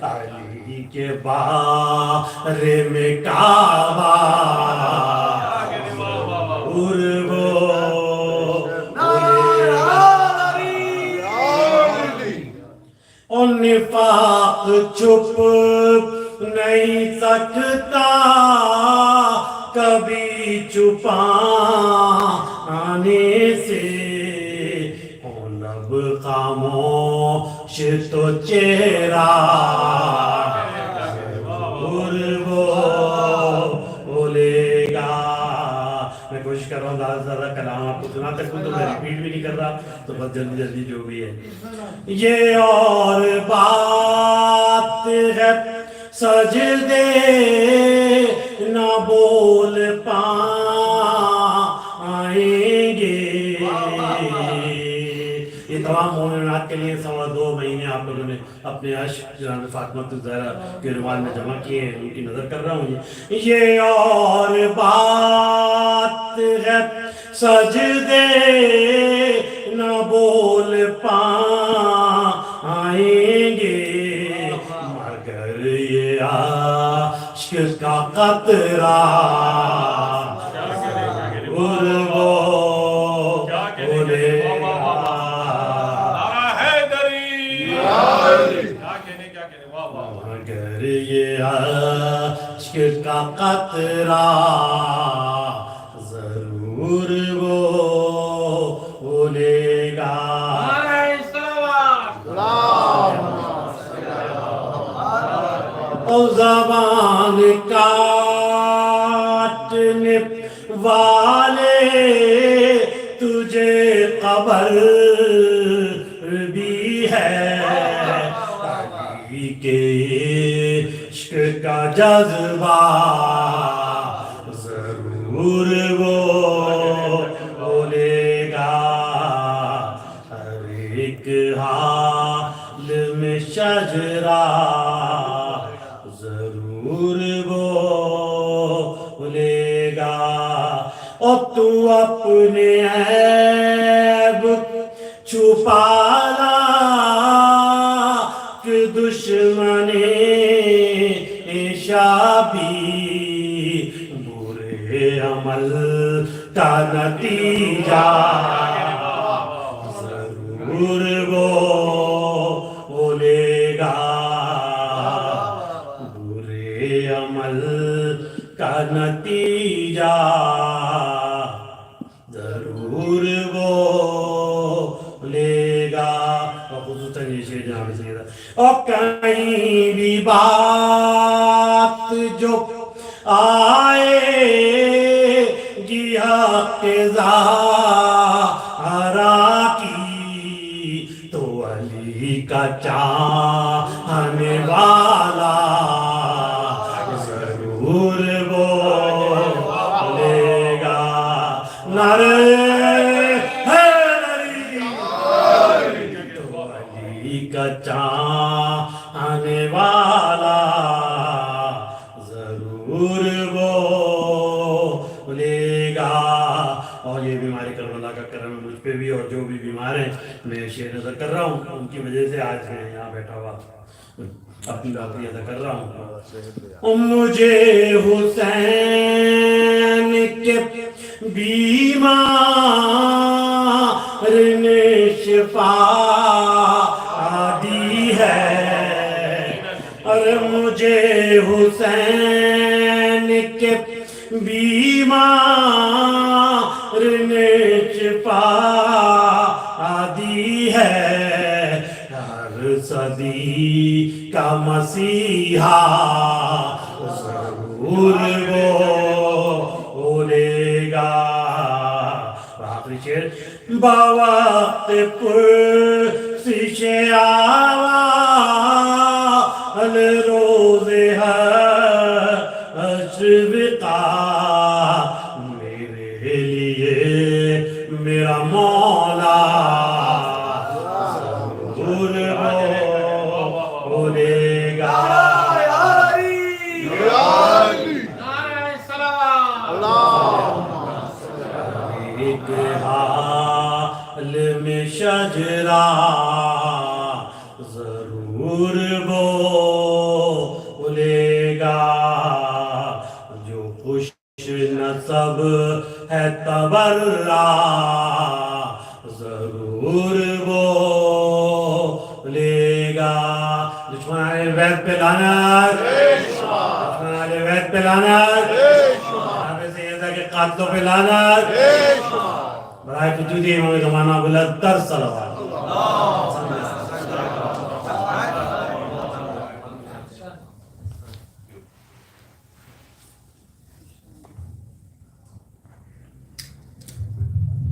علی کے بارے میں کعبہ ضرور بولے گا. اور نفاق چھپ نہیں سکتا کبھی چھپانے سے، لب خاموش تو چہرہ ضرور بولے گا. میں کوشش کر رہا ہوں زیادہ سے زیادہ کلام آپ کو سنا سکوں، تو میں ریپیٹ بھی نہیں کر رہا، تو بس جلدی جلدی جو بھی ہے. یہ اور بات ہے سجدے نہ بول پائیں گے. یہ تمام مومنات کے لیے 2.25 مہینے آپ لوگوں نے اپنے عشق جناب فاطمہ الزہرا کے رومال میں جمع کیے ہیں، ان کی نظر کر رہا ہوں. یہ اور بات ہے سجدے نہ بول پائیں گے، مگر یہ عشق کا قطرہ بولے گا. مگر یہ عشق کا قطرہ ضرور بولے گا. اور زبان کاٹنے والے تجھے قبر بھی ہے، علی کے عشق کا جذبہ ضرور بولے گا. ہر ایک حال میں شجرا ضرور بولے گا. اور تو اپنے عیب چھپانا کہ دشمن شابی برے عمل کا نتیجہ ضرور بولے گا. برے عمل کا نتیجہ ضرور بولے گا. اور خصوصاً یہ شعر جہاں بھی سنیے. اور کہیں بھی بات جو آئے گی حق زہرا کی، تو علی کا چاہنے والا ضرور بولے گا. نعرہ کا چاہنے والا ضرور بولے گا. اور یہ بیماری کربلا کا کرم ہے مجھ پہ بھی، اور جو بھی بیمار ہیں میں شعر نظر کر رہا ہوں، ان کی وجہ سے آج میں یہاں بیٹھا ہوا اپنی بات ادا کر رہا ہوں. مجھے حسین کے بیمار نے شفا دی ہے اور مجھے حسین کے بیمار نے شفا دی ہے ہر صدی کا مسیحا ضرور وہ اڑے گا آخری شعر باوقت پرسش آوال روز حشر بقا میرے لیے میرا مولا ضرور بولے گا ایک حال میں شجرا ضرور بولے گا جو خوش نصب ہے تبرا ضرور بولے گا دشمن علی بیت پہ لعنت دشمن علی بیت پہ لعنت سیدہ کے قاتلوں پہ لعنت برائے وجود امام زمانہ بلندتر صلوات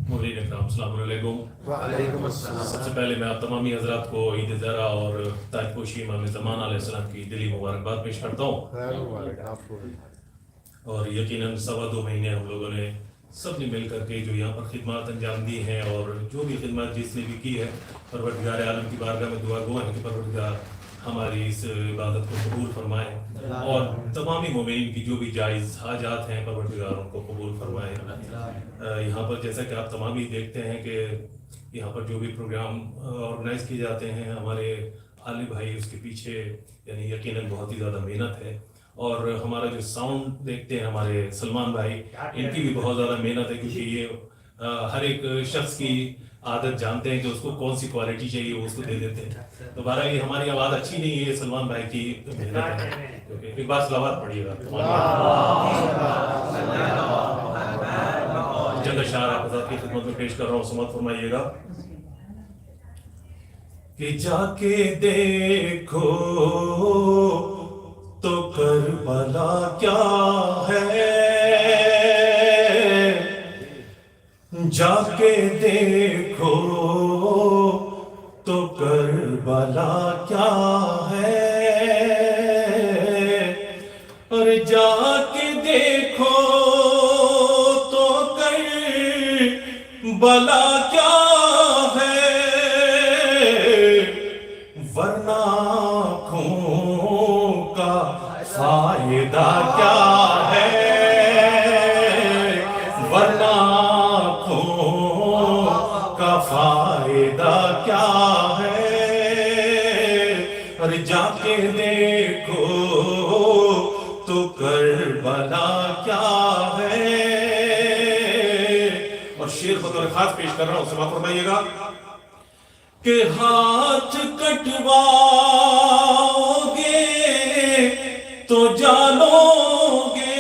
مولین اکرام السلام علیکم. سب سے پہلے میں آپ تمامی حضرات کو عید زہرا اور تاج پوشی امام زمانہ علیہ السلام کی دلی مبارکباد پیش کرتا ہوں. اور یقیناً 2.25 مہینے ہم لوگوں نے سب نے مل کر کے جو یہاں پر خدمات انجام دی ہیں اور جو بھی خدمات جس نے بھی کی ہے پروردگار عالم کی بارگاہ میں دعا گو ہیں کہ پروردگار ہماری اس عبادت کو قبول فرمائے اور تمامی مومنین کی جو بھی جائز حاجات ہیں پروردگار ان کو قبول فرمائے. یہاں پر جیسا کہ آپ تمامی دیکھتے ہیں کہ یہاں پر جو بھی پروگرام آرگنائز کیے جاتے ہیں ہمارے عالی بھائی اس کے پیچھے یعنی یقیناً بہت ہی زیادہ محنت ہے. اور ہمارا جو ساؤنڈ دیکھتے ہیں ہمارے سلمان بھائی ان کی بھی بہت زیادہ محنت ہے کیونکہ یہ ہر ایک شخص کی عادت جانتے ہیں کہ اس کو کون سی کوالٹی چاہیے وہ اس کو دے دیتے ہیں. تو بہرحال یہ ہماری آواز اچھی نہیں ہے یہ سلمان بھائی کی محنت ہے. ایک بار صلوات پڑھیے گا چند اشعار آپ حضرات کی خدمت میں پیش کر رہا ہوں سماعت فرمائیے گا. کہ جا کے دیکھو تو کربلا کیا ہے جا کے دیکھو تو کربلا کیا ہے اور جا کے دیکھو تو کربلا کیا ہے ورنہ خون کا فائدہ کیا ہے ورنہ خون کا فائدہ کیا ہے اور جا کے دیکھو تو کربلا کیا ہے. اور شعر بطور خاص پیش کر رہا ہوں سماعت فرمائیے گا کہ ہاتھ کٹواؤ گے تو جانو گے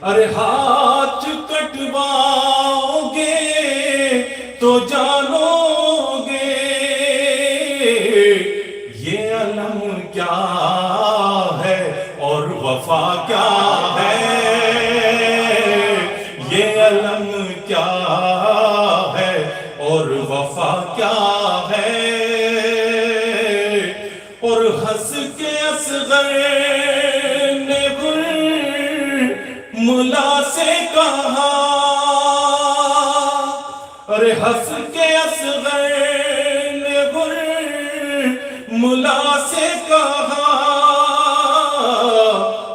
ارے ہاتھ کٹواؤ گے تو جانو گے یہ علم کیا ہے اور وفا کیا ہے یہ علم کیا ہے اور وفا کیا ہے اور ہنس کے اصغر نے ملا سے کہا ارے ہنس کے اصغر نے ملا سے کہا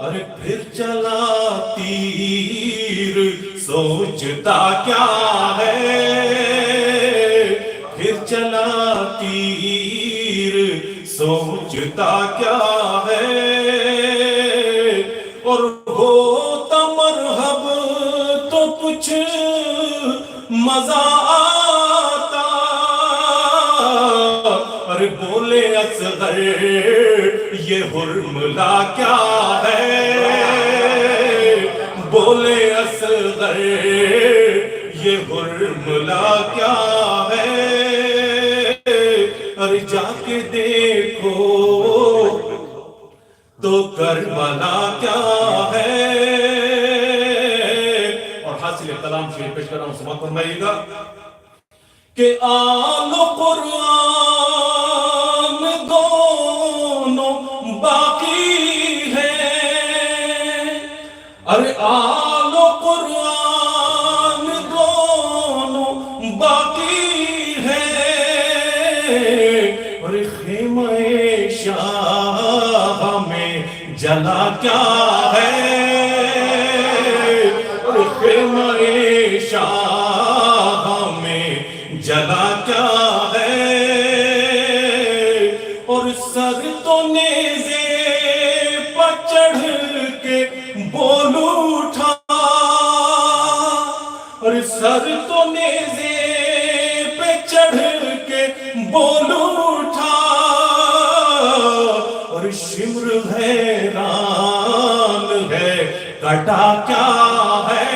ارے پھر چلا تیر سوچتا کیا ہے پھر چلا تیر سوچتا کیا ہے اور ہوتا مرحب تو کچھ مزہ آتا. ارے بولے اصغر یہ حرملا کیا ہے، بولے اصغر یہ حرملا کیا ہے. ارے جا کے دیکھو تو کربلا کیا ہے. اور حاصل کلام شریف پیش کر رہا ہوں، سماعت فرمائیے گا کہ آل و قرآن دونوں باقی ہیں. ارے آل و قرآن دونوں باقی ہیں. ارے خیمہ شاہ میں جلا کیا ہے، ارے خیمہ شاہ میں جلا کیا ہے. اور سر تو نیزے پر چڑھ کے بول اٹھا، اور سر تو نیزے پہ چڑھ کے بول اٹھا. اور شمر حیران ہے کٹا کیا ہے،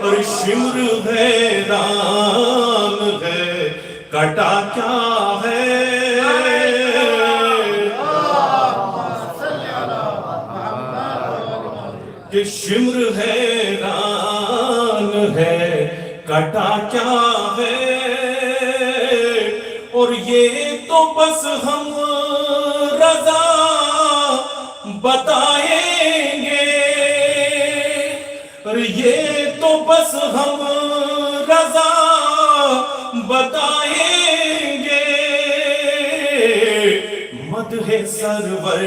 اور شمر حیران ہے کٹا کیا ہے. کہ شمر حیران ہے کٹا کیا ہے. اور یہ تو بس ہم رضا بتائیں گے، اور یہ تو بس ہم رضا بتائیں گے. مدح سرور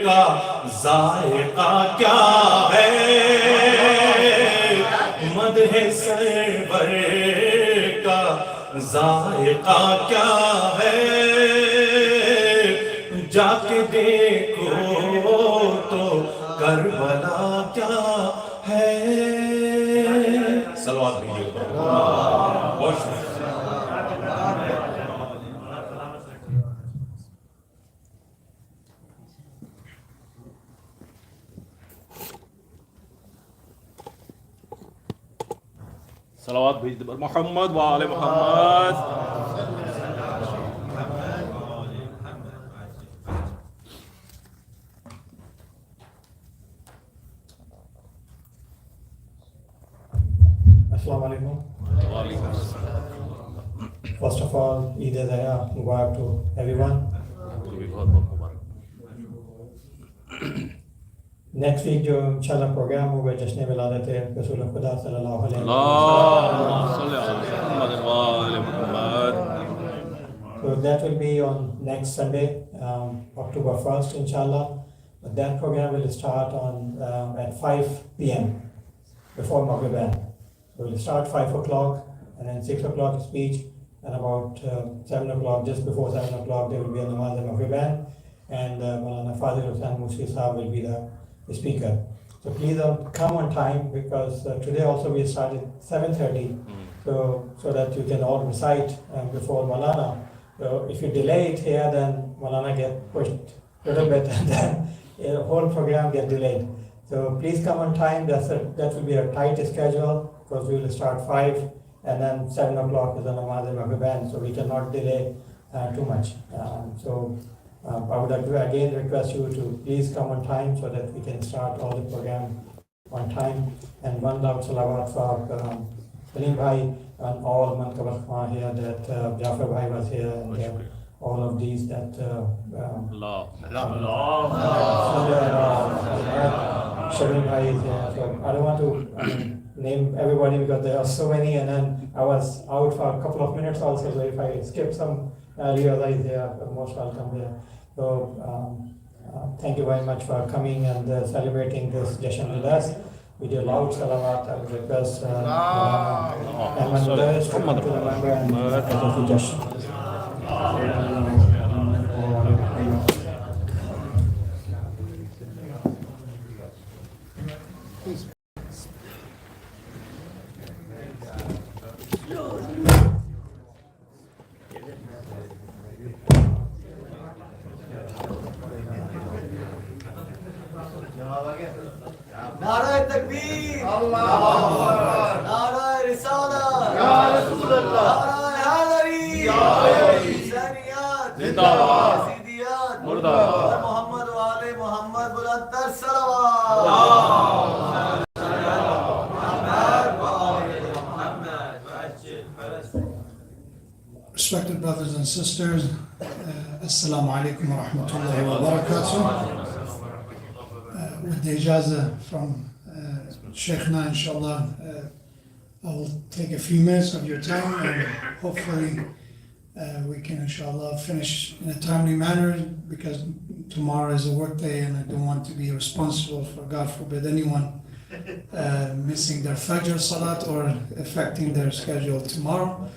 کا ذائقہ کیا ہے، مدح سرور کا ذائقہ کیا ہے. جا کے دیکھو تو کربلا کیا ہے. صلوات بھیجیے پر بہت شکریہ. صلوات بھیج دے پر محمد و آل محمد. Assalamu alaikum. First of all, Eid al-Adha Mubarak to everyone. Next week جو انشاءاللہ پروگرام ہوگا جشن ولادت رسول خدا صلی اللہ علیہ وسلم. So that will be on next Sunday, October 1st, inshallah. But that program will start on at 5 p.m. before Maghrib. So we'll start 5 o'clock and then 6 o'clock speech, and about 7 o'clock, just before 7 o'clock, there will be a namaz and Maghrib, and Maulana Fadil Hussain Musi Sahab will be the speaker. So please come on time, because today also we started 7:30, so that you can all recite before Maulana. So if you delay it here, then Maulana get pushed a little bit, and then the whole program get delayed. So please come on time. That will be a tight schedule, because we will start 5 and then 7 o'clock is the namaz and Maghrib, so we cannot delay too much. I would like to again request you to please come on time, so that we can start all the program on time. And one loud salawat for Salim Bhai and all Mankabat Khan here, that Jafar Bhai was here, and all of these that Shaikh Bhai is here. So I don't want to name everybody, because there are so many, and then I was out for a couple of minutes also, so if I skip some, I realize they are most welcome here. So thank you very much for coming and celebrating this Jashn with us. With your loud salawat, I would request Ahmad Modarres to come to the member and to Jashn. Ya Resulallah. Ya Zainabiyat. Zindabad. Yazidiyat. Modarres. Muhammad wa Ali Muhammad bulantar salawat. Respected brothers and sisters, Assalamu alaikum wa rahmatullahi wa barakatuh. With the ijazah from Sheikhna, inshallah, I will take a few minutes of your time and hopefully we can, inshallah, finish in a timely manner because tomorrow is a work day and I don't want to be responsible for, God forbid, anyone missing their Fajr Salat or affecting their schedule tomorrow.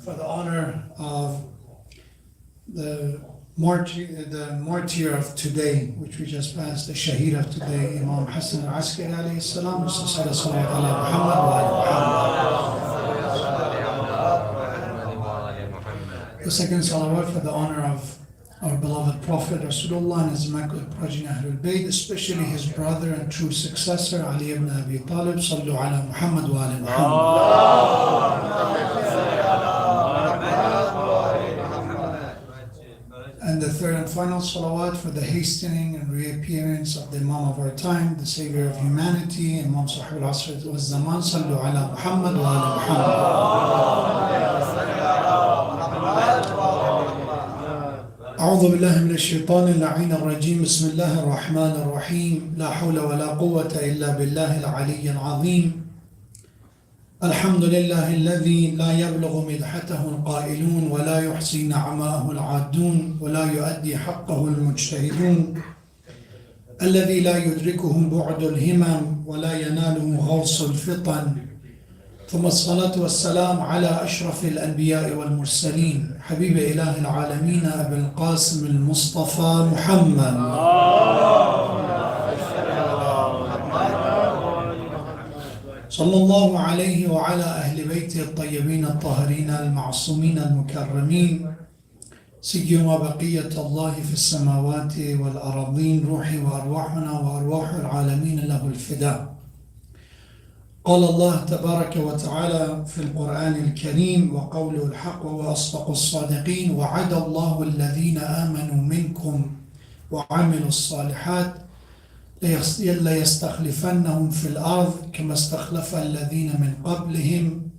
For the honor of the martyr of today, which we just passed, the Shaheed of today, Imam Hassan al-Askari alayhi salam, salawat ala Muhammad wa ala Muhammad. The second salawat for the honor of our beloved Prophet Rasulullah and his immaculate progeny Ahlul Bayt, especially his brother and true successor Ali ibn Abi Talib, sallu ala Muhammad wa ala Muhammad. And the third and final salawat for the hastening and reappearance of the Imam of our time, the Savior of humanity, Imam Sahib al-Asr wa Zaman, sallu ala Muhammad wa ala Muhammad. أعوذ بالله من الشيطان اللعين الرجيم بسم الله الرحمن الرحيم لا حول ولا قوة إلا بالله العلي العظيم الحمد لله الذي لا يبلغ مدحته القائلون ولا يحصي نعماءه العادون ولا يؤدي حقه المجتهدون الذي لا يدركه بعد الهمم ولا يناله غوص الفطن ثم الصلاة والسلام على أشرف الأنبياء والمرسلين حبيب إله العالمين أبي القاسم المصطفى محمد صلى الله عليه وعلى أهل بيته الطيبين الطاهرين المعصومين المكرمين سيما بقية الله في السماوات والأراضين روحي وأرواحنا وأرواح العالمين له الفداء. قال الله تبارك وتعالى في القرآن الكريم وقوله الحق وأصدق الصادقين وعد الله الذين آمنوا منكم وعملوا الصالحات ليستخلفنهم في الأرض كما استخلف الذين من قبلهم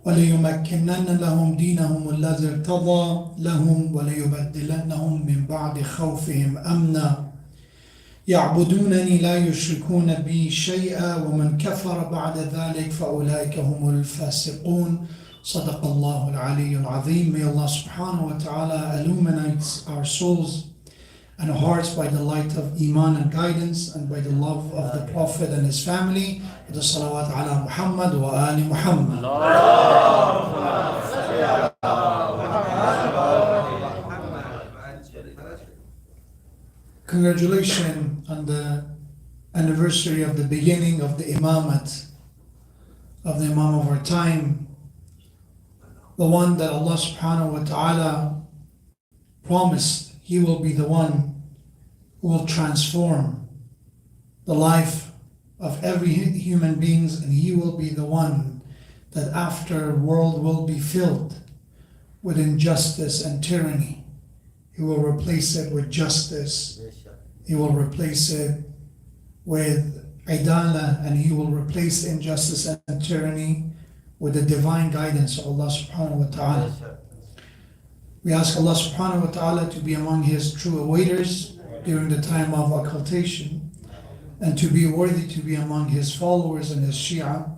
وليمكنن لهم دينهم الذي ارتضى لهم وليبدلنهم من بعد خوفهم أمنا يعبدونني لا يشركون بي شيئا ومن كفر بعد ذلك فأولئك هم الفاسقون. صدق الله العلي العظيم. May Allah subhanahu wa ta'ala illuminate our souls and our hearts by the light of Iman and guidance and by the love of the Prophet and his family. With the salawat ala Muhammad wa ali Muhammad. Congratulations on the anniversary of the beginning of the Imamate of the Imam of our time, the one that Allah subhanahu wa ta'ala promised he will be the one who will transform the life of every human beings, and he will be the one that after world will be filled with injustice and tyranny. He will replace it with justice. He will replace it with idala, and he will replace injustice and tyranny with the divine guidance of Allah subhanahu wa ta'ala. We ask Allah subhanahu wa ta'ala to be among his true awaiters during the time of occultation and to be worthy to be among his followers and his Shia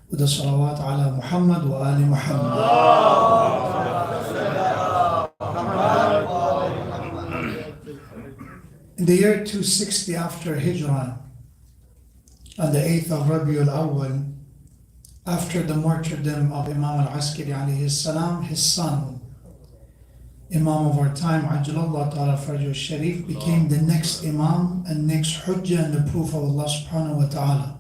with the salawat ala Muhammad wa ali Muhammad. In the year 260 after Hijrah, on the 8th of Rabiul Awwal, after the martyrdom of Imam al-Askari alayhi salam, his son, Imam of our time, Ajjalallah Ta'ala Faraj al-Sharif, became the next Imam and next Hujjah and the proof of Allah subhanahu wa ta'ala.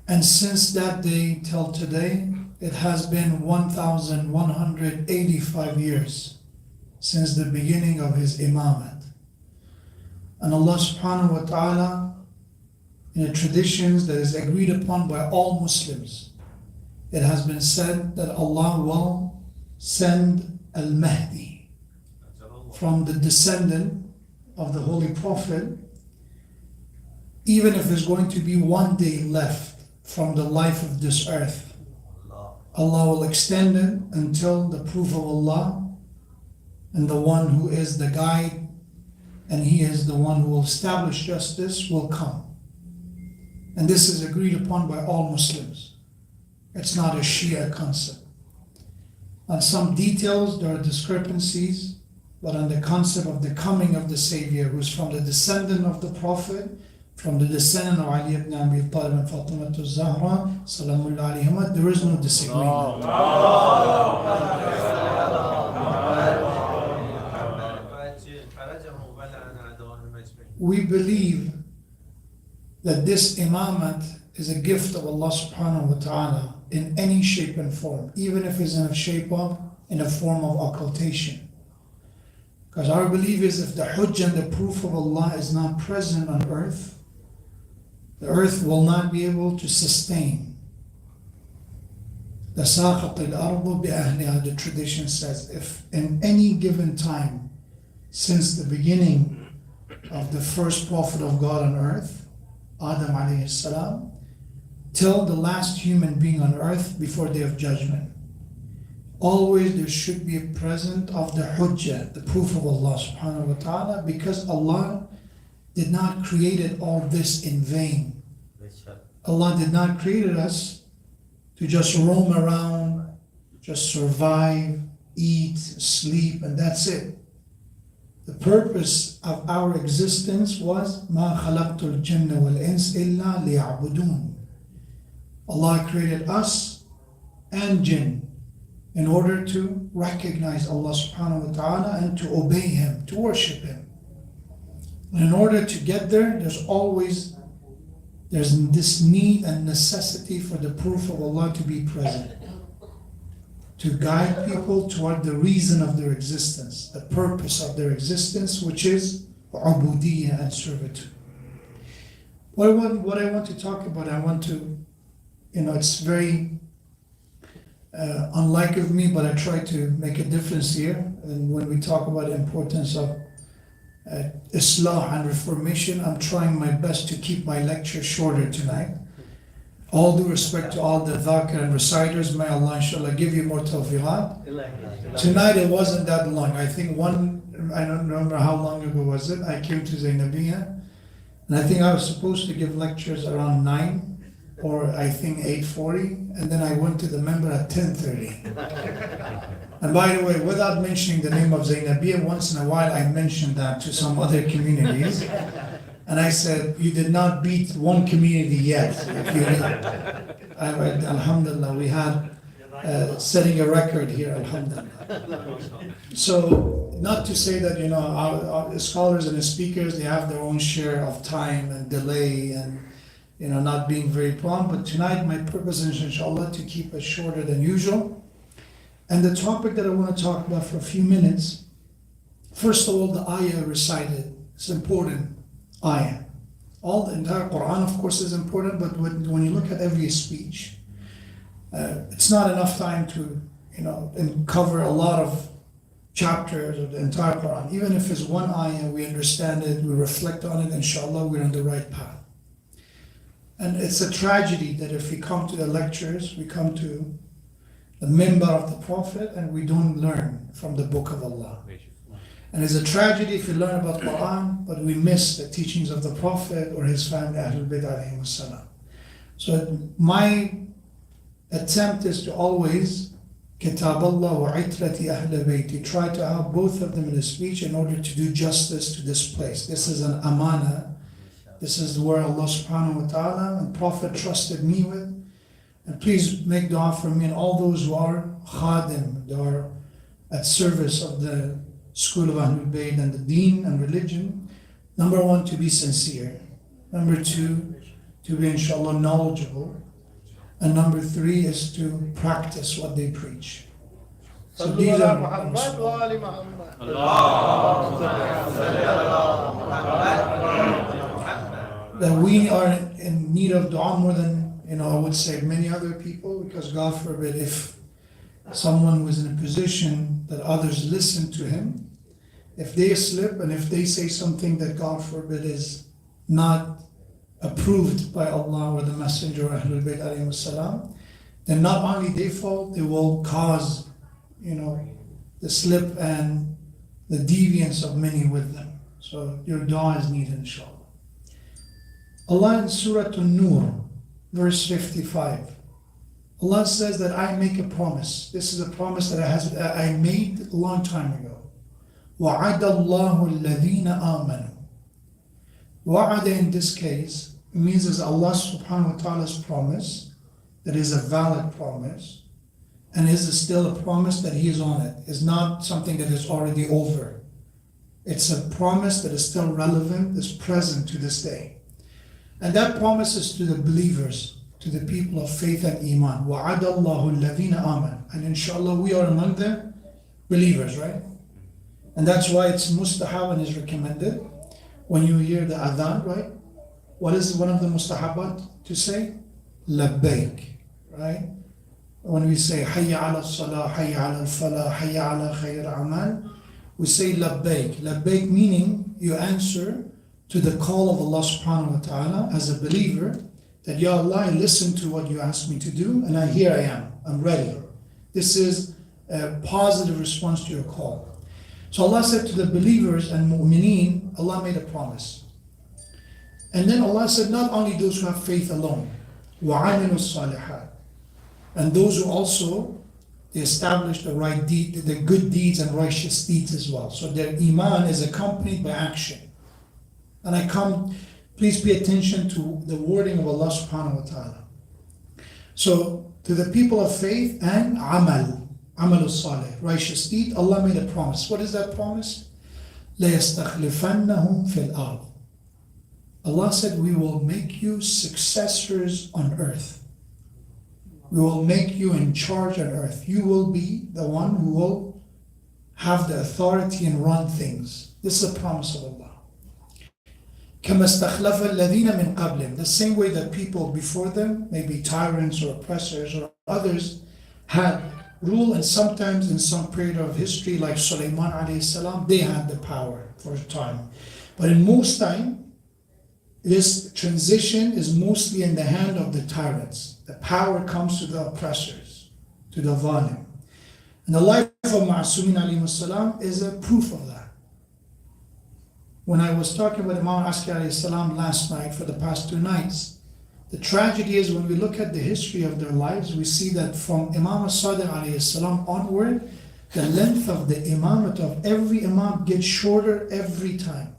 And since that day till today, it has been 1,185 years since the beginning of his Imamate. And Allah subhanahu wa ta'ala, in the traditions that is agreed upon by all Muslims, it has been said that Allah will send Al-Mahdi from the descendant of the Holy Prophet, even if there's going to be one day left from the life of this earth. Allah will extend it until the proof of Allah and the one who is the guide and he is the one who will establish justice will come. And this is agreed upon by all Muslims. It's not a Shia concept. On some details there are discrepancies, but on the concept of the coming of the Savior, who's from the descendant of the Prophet, from the descendant of Ali ibn Abi Talib and Fatima Zahra, Salamullah alayhima, there is no disagreement. We believe that this imamat is a gift of Allah subhanahu wa ta'ala in any shape and form, even if it's in a form of occultation. Because our belief is if the hujjah and the proof of Allah is not present on earth, the earth will not be able to sustain. The tradition says, if in any given time, since the beginning of the first prophet of God on earth, Adam alayhi salam, till the last human being on earth before day of judgment, always there should be a present of the hujjah, the proof of Allah subhanahu wa ta'ala, because Allah did not create all this in vain. Allah did not create us to just roam around, just survive, eat, sleep, and that's it. The purpose of our existence was مَا خَلَقْتُ الْجِنَّ وَالْإِنسِ إِلَّا لِيَعْبُدُونَ. Allah created us and jinn in order to recognize Allah subhanahu wa ta'ala and to obey Him, to worship Him. And in order to get there, there's this need and necessity for the proof of Allah to be present, to guide people toward the reason of their existence, the purpose of their existence, which is ubudiyya and servitude. What I want to talk about, it's very unlike of me, but I try to make a difference here. And when we talk about the importance of Islah and reformation, I'm trying my best to keep my lecture shorter tonight. All due respect to all the dhakir and reciters, may Allah inshallah give you more tawfiqat. Tonight it wasn't that long. I think I don't remember how long ago was it, I came to Zainabia, and I think I was supposed to give lectures around 9, or I think 8:40, and then I went to the member at 10:30. And by the way, without mentioning the name of Zainabia, once in a while I mentioned that to some other communities. And I said, you did not beat one community yet. Alhamdulillah, we had setting a record here, alhamdulillah. So, not to say that, our scholars and the speakers, they have their own share of time and delay and, not being very prompt. But tonight, my purpose is, inshallah, to keep it shorter than usual. And the topic that I want to talk about for a few minutes, first of all, the ayah recited, it's important. Ayah. All the entire Quran, of course, is important, but when you look at every speech, it's not enough time to, cover a lot of chapters of the entire Quran. Even if it's one ayah, we understand it, we reflect on it, inshallah, we're on the right path. And it's a tragedy that if we come to the lectures, we come to the minbar of the Prophet, and we don't learn from the book of Allah. And it's a tragedy if we learn about Quran, but we miss the teachings of the Prophet or his family, Ahlul Bayt alayhim salam. So my attempt is to always, Kitab Allah wa itrati Ahl Bayti, try to have both of them in the speech in order to do justice to this place. This is an amana. This is where Allah subhanahu wa ta'ala and Prophet trusted me with. And please make dua for me and all those who are khadim, they are at service of the School of Ahlul Bayt and the Deen and religion. Number one, to be sincere. Number two, to be inshallah knowledgeable. And number three is to practice what they preach. So these are that we are in need of dua more than I would say many other people, because God forbid if someone was in a position that others listen to him, if they slip and if they say something that God forbid is not approved by Allah or the Messenger or Ahlul Bayt alayhi salam, then not only they fall, they will cause, the slip and the deviance of many with them. So your dua is needed, inshallah. Allah in Surah An-Nur, verse 55, Allah says that I make a promise. This is a promise that I made a long time ago. وَعَدَ اللَّهُ الَّذِينَ آمَنُوا. Wa'ada in this case means is Allah subhanahu wa ta'ala's promise that is a valid promise, and is still a promise that He is on it. It's not something that is already over. It's a promise that is still relevant, is present to this day. And that promise is to the believers, to the people of faith and iman. وَعَدَ اللَّهُ الَّذِينَ آمَنُوا. And inshallah we are among the believers, right? And that's why it's mustahab and is recommended when you hear the adhan, right? What is one of the mustahabat to say? Labbaik, right? When we say hayya ala salah, hayya ala falah, hayya ala khayr amal, we say labbaik. Labbaik meaning you answer to the call of Allah subhanahu wa ta'ala as a believer, that Ya Allah, I listen to what you asked me to do, and here I am, I'm ready. This is a positive response to your call. So Allah said to the believers and mu'mineen, Allah made a promise. And then Allah said, not only those who have faith alone, وَعَمِلُوا الصَّالِحَاتِ, and those who also they establish the right deed, the good deeds and righteous deeds as well. So their iman is accompanied by action. And please pay attention to the wording of Allah subhanahu wa ta'ala. So to the people of faith and amalul salih, righteous deed, Allah made a promise. What is that promise? لَيَسْتَخْلِفَنَّهُمْ فِي الْأَرْضِ. Allah said, we will make you successors on earth. We will make you in charge on earth. You will be the one who will have the authority and run things. This is a promise of Allah. كَمَا اسْتَخْلَفَ الَّذِينَ مِنْ قَبْلِهِمْ. The same way that people before them, maybe tyrants or oppressors or others, had rule, and sometimes in some period of history like Sulaiman alayhi salam, they had the power for a time. But in most time, this transition is mostly in the hand of the tyrants. The power comes to the oppressors, to the zalim. And the life of Ma'asumin alayhi salam is a proof of that. When I was talking with Imam Askari alayhi salam last night for the past 2 nights, the tragedy is when we look at the history of their lives, we see that from Imam as-Sadiq alayhi salam onward, the length of the imamate of every imam gets shorter every time.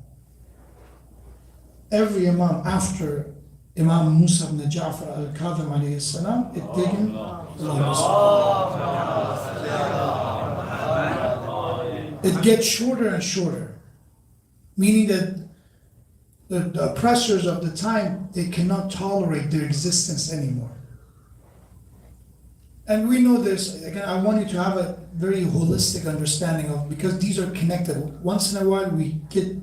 Every imam after Imam Musa ibn Ja'far al-Kadhim alayhi salam, it taken it gets shorter and shorter, meaning that the oppressors of the time, they cannot tolerate their existence anymore. And we know this, again, I want you to have a very holistic understanding of, because these are connected. Once in a while we get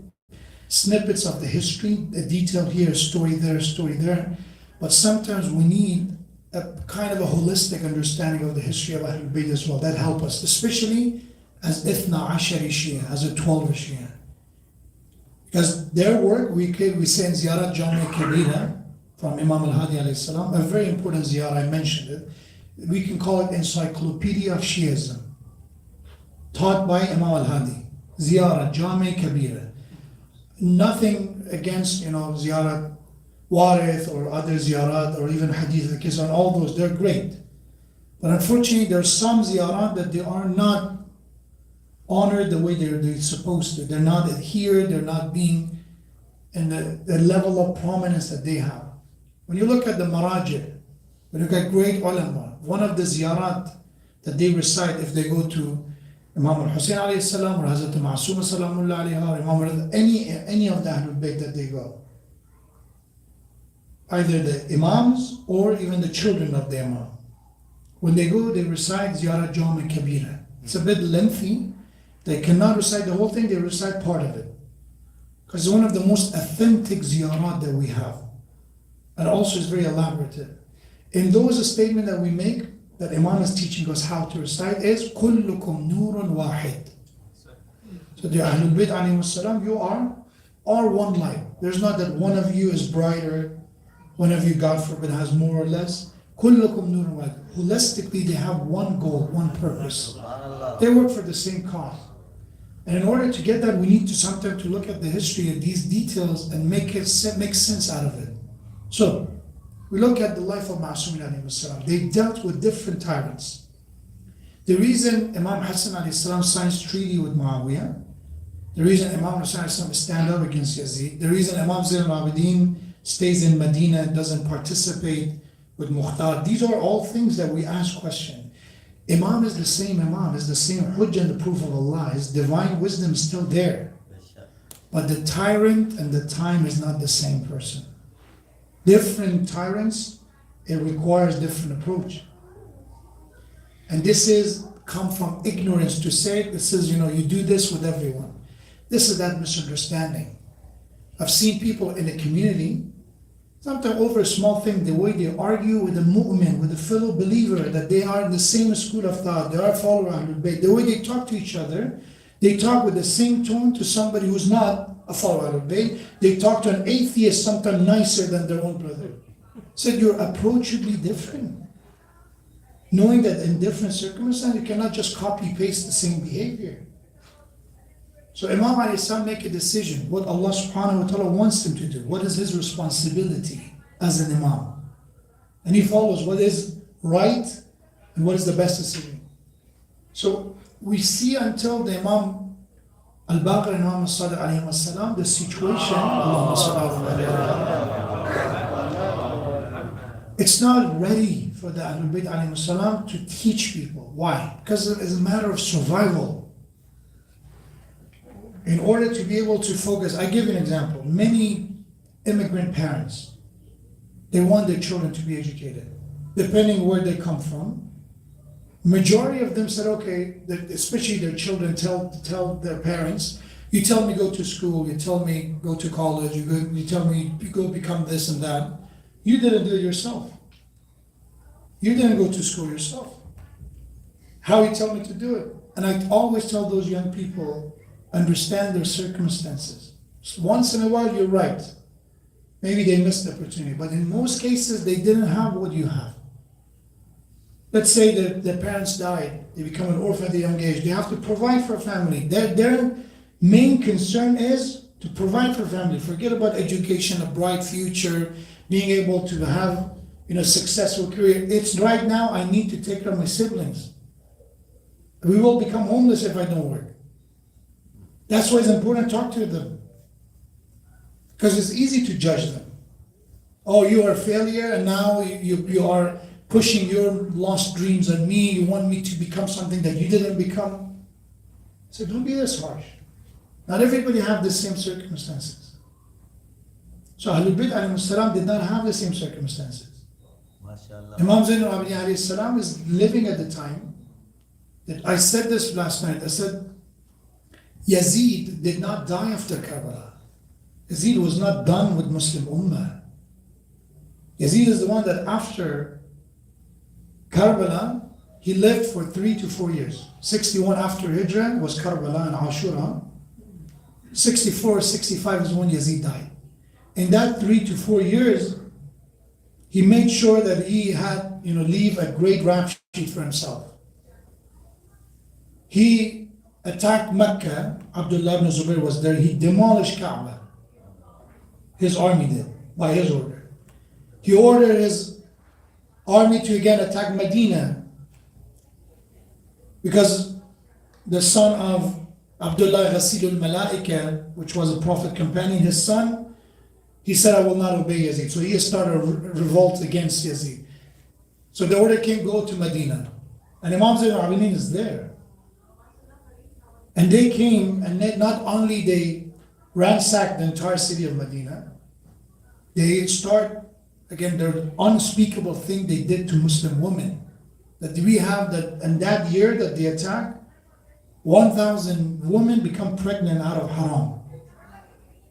snippets of the history, a detail here, a story there, but sometimes we need a kind of a holistic understanding of the history of Ahlul Bayt as well. That help us, especially as Ithna Ashari Shia, as a 12 Shia. Because their work, we say in Ziyarat Jami Kabira from Imam al-Hadi alayhi salam, a very important ziyarah, I mentioned it. We can call it Encyclopedia of Shiism, taught by Imam al-Hadi. Ziyarat Jami Kabira. Nothing against, Ziyarat Warith or other ziyarat or even Hadith al-Kisar, all those, they're great. But unfortunately, there are some ziyarat that they are not honored the way they're supposed to. They're not adhered, they're not being in the level of prominence that they have. When you look at the Maraji, when you look at great ulama, one of the ziyarat that they recite if they go to Imam al-Hussein alayhi salam or Hazrat Ma'asuma salamullah alayha or Imam any of the Ahlul Bayt that they go, either the imams or even the children of the imam, when they go, they recite Ziyarat Jami Kabira. It's a bit lengthy. They cannot recite the whole thing, they recite part of it. Because it's one of the most authentic ziyarat that we have. And also it's very elaborative. in those statements that we make, that Imam is teaching us how to recite, is كُلُّكُمْ نُورٌ وَاحِدٌ. So the Ahlul Bayt alayhi salam, you are all one light. There's not that one of you is brighter, one of you, God forbid, has more or less. كُلُّكُمْ نُورٌ وَاحِدٌ. Holistically, they have one goal, one purpose. They work for the same cause. And in order to get that, we need to sometimes to look at the history of these details and make sense out of it. So, we look at the life of Ma'asumin alayhi salam. They dealt with different tyrants. The reason Imam Hassan alayhi salam signs treaty with Muawiyah, the reason Imam Hassan alayhi salam stand up against Yazid, the reason Imam Zain al-Abidin stays in Medina and doesn't participate with Mukhtar, these are all things that we ask question. Imam is the same Imam, is the same Hujjah and the proof of Allah. His divine wisdom is still there. But the tyrant and the time is not the same person. Different tyrants, it requires different approach. And this is come from ignorance to say, this is, you do this with everyone. This is that misunderstanding. I've seen people in the community, sometimes over a small thing, the way they argue with a mu'min, with a fellow believer, that they are in the same school of thought, they are follower Ahlul Bayt, the way they talk to each other, they talk with the same tone to somebody who's not a follower Ahlul Bayt. They talk to an atheist sometimes nicer than their own brother. Said your approach should be different. Knowing that in different circumstances, you cannot just copy-paste the same behavior. So Imam alayhi salam make a decision, what Allah subhanahu wa ta'ala wants him to do. What is his responsibility as an Imam? And he follows what is right and what is the best decision. So we see until the Imam Al-Baqir and Imam Al-Sadiq alayhi salam, the situation, it's not ready for the Ahlul Bayt alayhi salam to teach people. Why? Because it is a matter of survival. In order to be able to focus, I give you an example. Many immigrant parents, they want their children to be educated, depending where they come from. Majority of them said, okay, especially their children tell their parents, you tell me go to school, you tell me go to college, you tell me go become this and that. You didn't do it yourself. You didn't go to school yourself. How you tell me to do it? And I always tell those young people, understand their circumstances. So once in a while, you're right. Maybe they missed the opportunity, but in most cases, they didn't have what you have. Let's say that their parents died, they become an orphan at a young age, they have to provide for a family. Their main concern is to provide for a family. Forget about education, a bright future, being able to have successful career. It's right now, I need to take care of my siblings. We will become homeless if I don't work. That's why it's important to talk to them. Because it's easy to judge them. Oh, you are a failure and now you are pushing your lost dreams on me. You want me to become something that you didn't become. So don't be this harsh. Not everybody have the same circumstances. So Ahlul Bayt alayhi salam did not have the same circumstances. Imam Zain al-Abidin alayhi salam is living at the time that I said this last night. I said, Yazid did not die after Karbala. Yazid was not done with Muslim Ummah. Yazid is the one that after Karbala, he lived for 3 to 4 years. 61 after Hijrah was Karbala and Ashura. 64, 65 is when Yazid died. In that 3 to 4 years, he made sure that he had, leave a great rap sheet for himself. He attacked Mecca. Abdullah ibn Zubayr was there. He demolished Kaaba. His army did, by his order. He ordered his army to again attack Medina because the son of Abdullah Ghasil al-Malaika, which was a prophet companion, his son, he said, I will not obey Yazid. So he started a revolt against Yazid. So the order came, go to Medina. And Imam Zain al-Abidin is there. And they came, and not only they ransacked the entire city of Medina, they start, again, the unspeakable thing they did to Muslim women. That we have that, in that year that they attacked, 1,000 women become pregnant out of haram.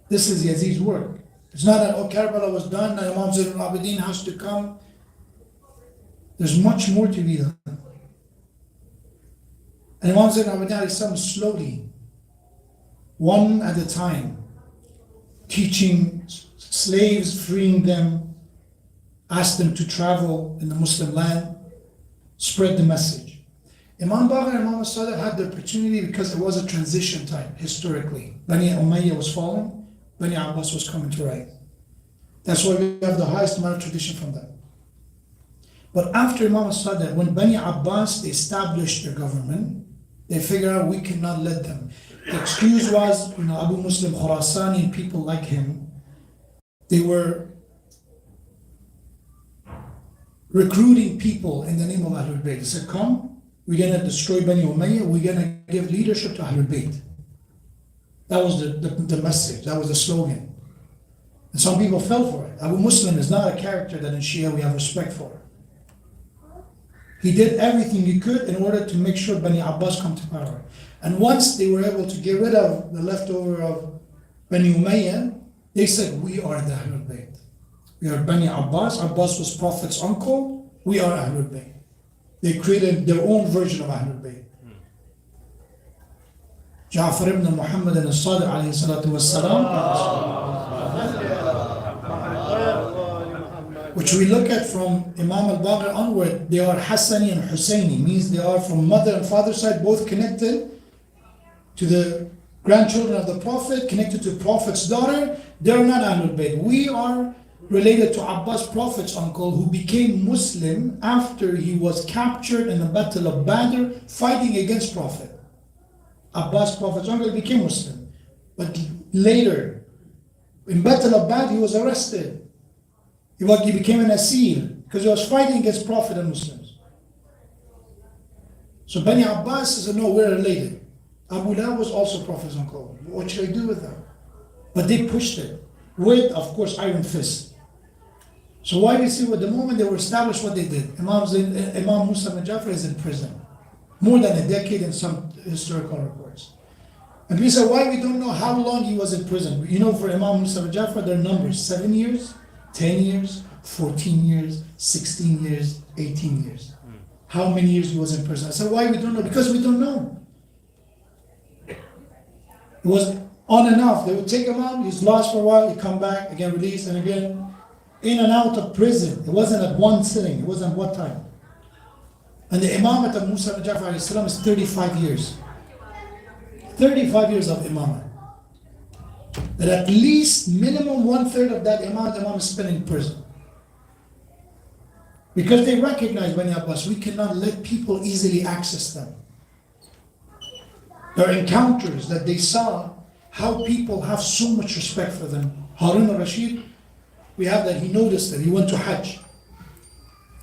This is Yazid's work. It's not that, Karbala was done, and Imam Zain al-Abidin has to come. There's much more to be done. And Imam Zainabia slowly, one at a time, teaching slaves, freeing them, asked them to travel in the Muslim land, spread the message. Imambargah and Imam Sadiq had the opportunity because it was a transition time historically. Bani Umayyah was falling, Bani Abbas was coming to rise. That's why we have the highest amount of tradition from them. But after Imam Sadiq, when Bani Abbas established their government, they figured out we cannot let them. The excuse was, Abu Muslim Khurasani and people like him, they were recruiting people in the name of Ahlul Bayt. They said, come, we're going to destroy Bani Umayyah, we're going to give leadership to Ahlul Bayt. That was the message, that was the slogan. And some people fell for it. Abu Muslim is not a character that in Shia we have respect for. He did everything he could in order to make sure Bani Abbas come to power. And once they were able to get rid of the leftover of Bani Umayyah, they said, we are the Ahlul Bayt. We are Bani Abbas. Abbas was Prophet's uncle. We are Ahlul Bayt. They created their own version of Ahlul Bayt. Ja'far ibn Muhammad and Sadiq alayhi salatu wassalam, which we look at from Imam al-Baqir onward, they are Hassani and Husseini, means they are from mother and father side, both connected to the grandchildren of the Prophet, connected to Prophet's daughter. They are not Ahlul Bayt. We are related to Abbas, Prophet's uncle, who became Muslim after he was captured in the Battle of Badr, fighting against Prophet. Abbas, Prophet's uncle, became Muslim. But later, in Battle of Badr, he was arrested. He became an asir because he was fighting against Prophet and Muslims. So Bani Abbas said, no, we're related. Abu Lahab was also Prophet's uncle. What should I do with that? But they pushed it with, of course, iron fist. So why do you see, at the moment they were established, what they did? Imam Musa bin Jafar is in prison. More than a decade in some historical reports. And we said, why we don't know how long he was in prison? For Imam Musa bin Jafar, there are numbers, 7 years, 10 years, 14 years, 16 years, 18 years. How many years he was in prison? I said, why we don't know? Because we don't know. It was on and off. They would take him out, he's lost for a while, he'd come back, again released, and again, in and out of prison. It wasn't at one sitting, it wasn't at one time. And the imamate of Musa bin Jafar is 35 years. 35 years of imamate. That at least minimum 1/3 of that imam is spent in prison. Because they recognize Bani Abbas, we cannot let people easily access them. There are encounters that they saw, how people have so much respect for them. Harun al-Rashid, we have that, he noticed that, he went to Hajj.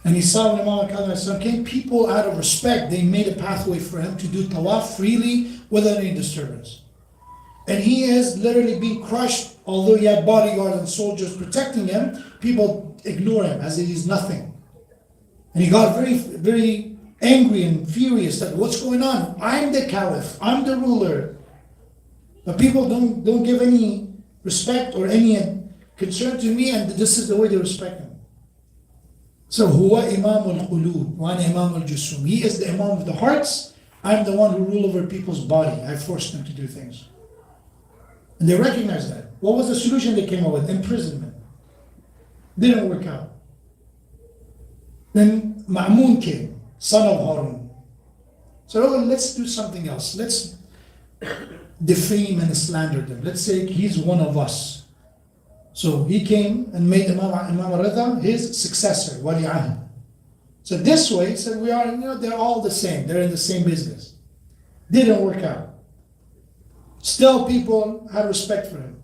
And he saw when Imam al-Qadr came, people out of respect, they made a pathway for him to do tawaf freely without any disturbance. And he is literally being crushed, although he had bodyguards and soldiers protecting him, people ignore him as if he's nothing. And he got very, very angry and furious that what's going on? I'm the caliph, I'm the ruler. But people don't give any respect or any concern to me, and this is the way they respect him. So, huwa imam al-qulub, wa ana imam al-jusum. He is the imam of the hearts, I'm the one who rule over people's body. I forced them to do things. And they recognize that. What was the solution they came up with? Imprisonment. Didn't work out. Then Ma'mun came, son of Harun. So let's do something else. Let's defame and slander them. Let's say he's one of us. So he came and made Imam al-Rida his successor, Wali Ahd. So this way, he said, they're all the same. They're in the same business. Didn't work out. Still, people had respect for him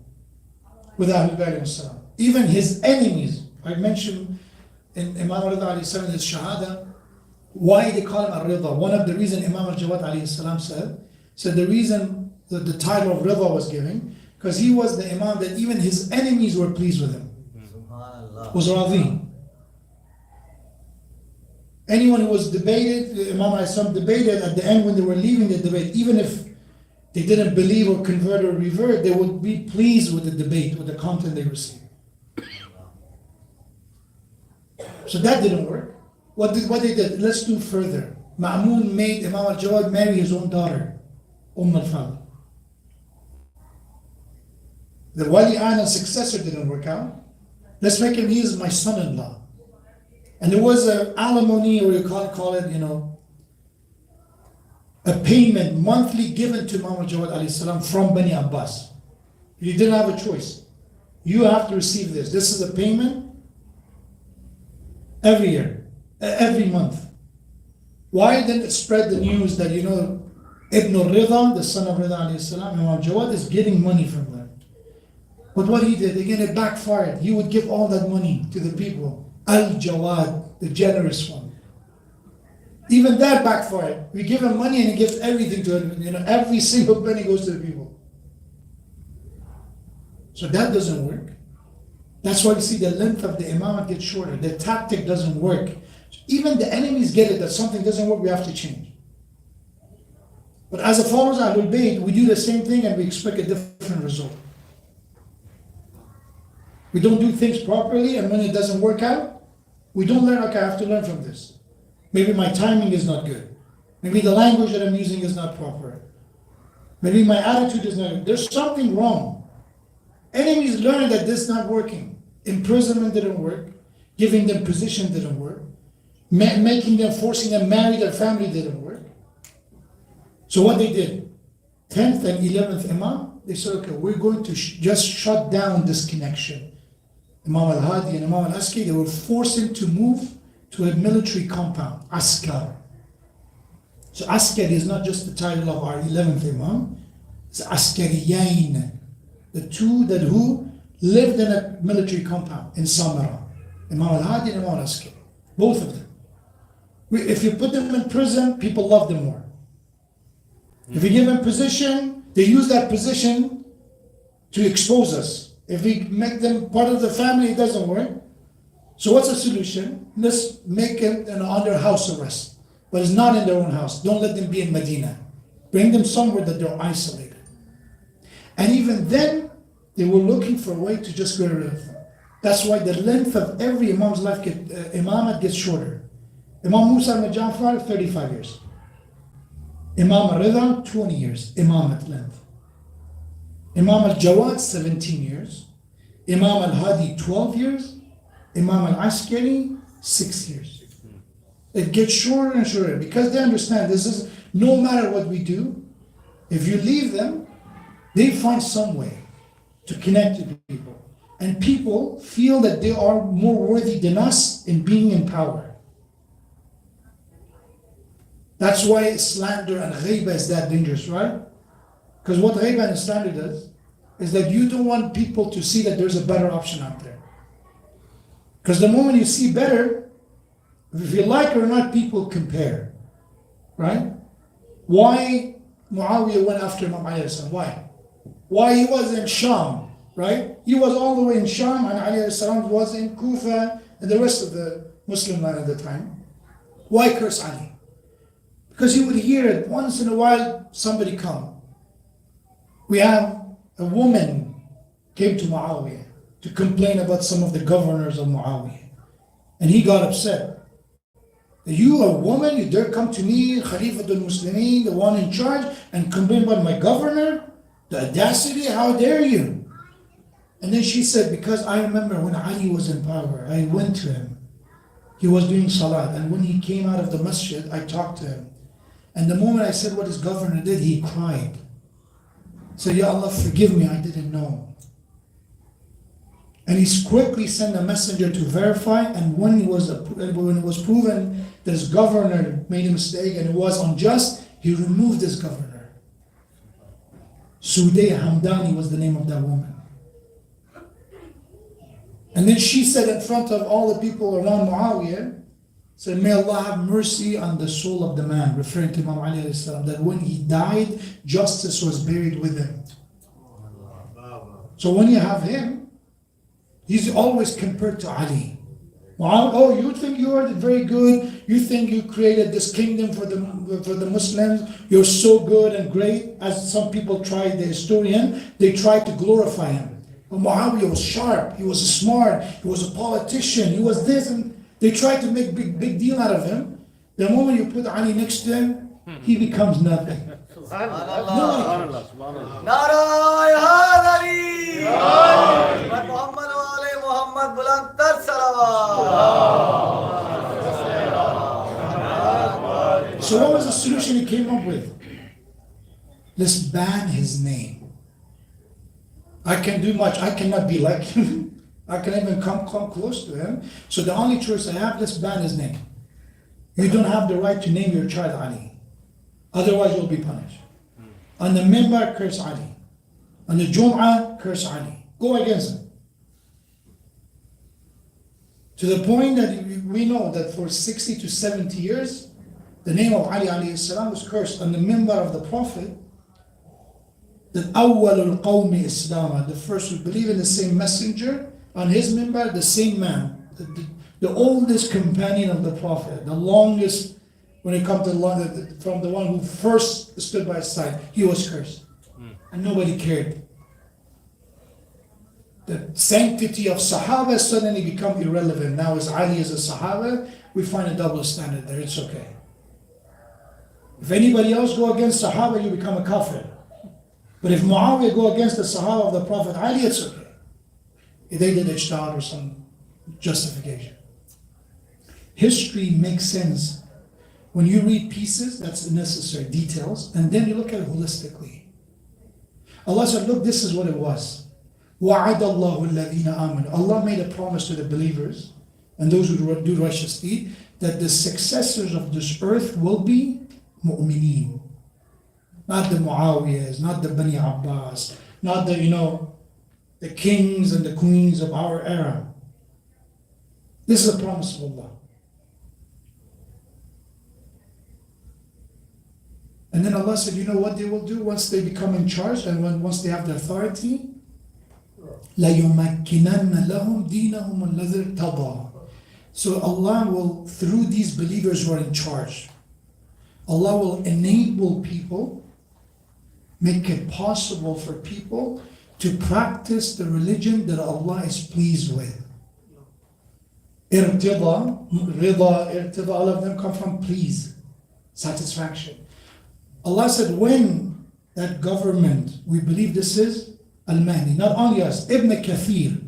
with Ahlul Bayt al-Salam. Even his enemies, I mentioned in Imam al-Rida alayhi his Shahada, why they call him al-Rida. One of the reasons Imam al-Jawad alayhi salam said the reason that the title of Rida was given, because he was the Imam that even his enemies were pleased with him. Was Radhi. Anyone who was debated, Imam alayhi debated, at the end when they were leaving the debate, even if they didn't believe or convert or revert, they would be pleased with the debate, with the content they received. So that didn't work. What they did? Let's do further. Ma'mun made Imam al-Jawad marry his own daughter, al-Fadl. The Wali An successor didn't work out. Let's make him, he is my son-in-law. And there was an alimony, or you call it, a payment monthly given to Imam al-Jawad alayhi salam from Bani Abbas. You didn't have a choice. You have to receive this. This is a payment every year, every month. Why didn't it spread the news that, Ibn al-Rida, the son of Rida alayhi salam, Imam al-Jawad is getting money from them. But what he did, again, it backfired. He would give all that money to the people. Al-Jawad, the generous one. Even that backfired. We give him money and he gives everything to him. Every single penny goes to the people. So that doesn't work. That's why you see the length of the imamate gets shorter. The tactic doesn't work. Even the enemies get it that something doesn't work, we have to change. But as a followers of Ahlul Bayt, we do the same thing and we expect a different result. We don't do things properly, and when it doesn't work out, we don't learn, okay, I have to learn from this. Maybe my timing is not good. Maybe the language that I'm using is not proper. Maybe my attitude is not good. There's something wrong. Enemies learn that this is not working. Imprisonment didn't work. Giving them position didn't work. Forcing them marry their family didn't work. So what they did, 10th and 11th Imam, they said, okay, we're going to just shut down this connection. Imam al-Hadi and Imam al-Askari, they were forcing to move to a military compound, Askar. So Askari is not just the title of our 11th Imam, it's Askariyain, the two that who lived in a military compound in Samara. Imam al-Hadi and Imam al-Askari, both of them. If you put them in prison, people love them more. If you give them position, they use that position to expose us. If we make them part of the family, it doesn't work. So what's the solution? Let's make it under house arrest. But it's not in their own house. Don't let them be in Medina. Bring them somewhere that they're isolated. And even then, they were looking for a way to just get rid of them. That's why the length of every Imam's life, Imamate gets shorter. Imam Musa al-Ja'far, 35 years. Imam al-Rida, 20 years, Imamate length. Imam al-Jawad, 17 years. Imam al-Hadi, 12 years. Imam al-Askari, 6 years. It gets shorter and shorter because they understand this is, no matter what we do, if you leave them, they find some way to connect to people. And people feel that they are more worthy than us in being in power. That's why slander and ghaiba is that dangerous, right? Because what ghaiba and slander does is that you don't want people to see that there's a better option out there. Because the moment you see better, if you like it or not, people compare, right? Why Muawiyah went after Imam Ali? Why? Why he was in Sham, right? He was all the way in Sham, and Ali was in Kufa and the rest of the Muslim land at the time. Why curse Ali? Because you would hear it once in a while, somebody come. We have a woman came to Muawiyah to complain about some of the governors of Muawiyah. And he got upset. You, a woman, you dare come to me, Khalifatul Muslimin, the one in charge, and complain about my governor? The audacity, how dare you? And then she said, because I remember when Ali was in power, I went to him. He was doing salat, and when he came out of the masjid, I talked to him. And the moment I said what his governor did, he cried. So, Ya Allah, forgive me, I didn't know. And he quickly sent a messenger to verify, and when it was proven that his governor made a mistake and it was unjust, he removed his governor. Sudayya Hamdani was the name of that woman. And then she said in front of all the people around Muawiyah, said, may Allah have mercy on the soul of the man, referring to Imam Ali alayhi salam, that when he died, justice was buried with him. So when you have him, he's always compared to Ali. Oh, you think you are very good, you think you created this kingdom for the Muslims, you're so good and great, as some people tried, the historian, they tried to glorify him. But Muawiyah was sharp, he was smart, he was a politician, he was this, and They try to make big deal out of him. The moment you put Ali next to him, he becomes nothing. Subhanallah, subhanallah. नाराय Hydari और मोहम्मद वाले मोहम्मद बुलंदतर सलावत. So what was the solution he came up with? Let's ban his name. I can't do much. I cannot be like him. I can't even come close to him. So the only choice I have, let's ban his name. You don't have the right to name your child Ali. Otherwise you'll be punished. On the minbar, curse Ali. On the Jum'ah, curse Ali. Go against him. To the point that we know that for 60 to 70 years, the name of Ali alayhi salam was cursed on the minbar of the Prophet. That awwal al-qawmi Islam, the first who believe in the same messenger, on his minbar, the same man, the oldest companion of the Prophet, the longest, when it comes to from the one who first stood by his side, he was cursed. And nobody cared. The sanctity of Sahaba suddenly become irrelevant. Now as Ali is a Sahaba, we find a double standard there, it's okay. If anybody else go against Sahaba, you become a kafir. But if Muawiyah go against the Sahaba of the Prophet Ali, it's okay. If they did ijtihad or some justification. History makes sense. When you read pieces, that's necessary, details, and then you look at it holistically. Allah said, look, this is what it was. وَعَدَ اللَّهُ الَّذِينَ آمَنُوا. Allah made a promise to the believers and those who do righteous deed that the successors of this earth will be mu'mineen. Not the Muawiyahs, not the Bani Abbas, not the, the kings and the queens of our era. This is a promise of Allah. And then Allah said, you know what they will do once they become in charge and once they have the authority? لَيُمَكِّنَنَّ لَهُمْ دِينَهُمُ الَّذِي ارْتَضَىٰ. So Allah will, through these believers who are in charge, Allah will enable people, make it possible for people to practice the religion that Allah is pleased with. Irtida, rida, irtida, all of them come from please, satisfaction. Allah said, when that government, we believe this is Al-Mahdi, not only us, Ibn Kathir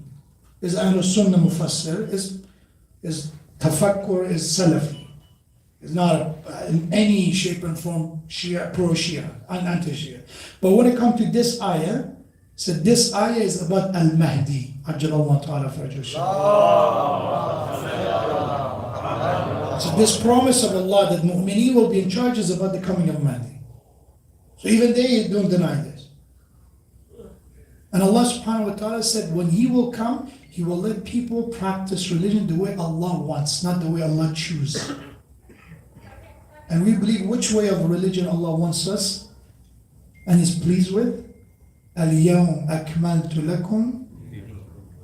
is Ahlul Sunnah Mufassir, is Tafakkur, is Salafi. It's not in any shape and form Shia, pro-Shia, and anti-Shia. But when it comes to this ayah, so this ayah is about Al-Mahdi. Ajjalallahu ta'ala farajah. So this promise of Allah that mu'mineen will be in charge is about the coming of Mahdi. So even they don't deny this. And Allah subhanahu wa ta'ala said when He will come, He will let people practice religion the way Allah wants, not the way Allah chooses. And we believe which way of religion Allah wants us and is pleased with. اليوم أكملت لكم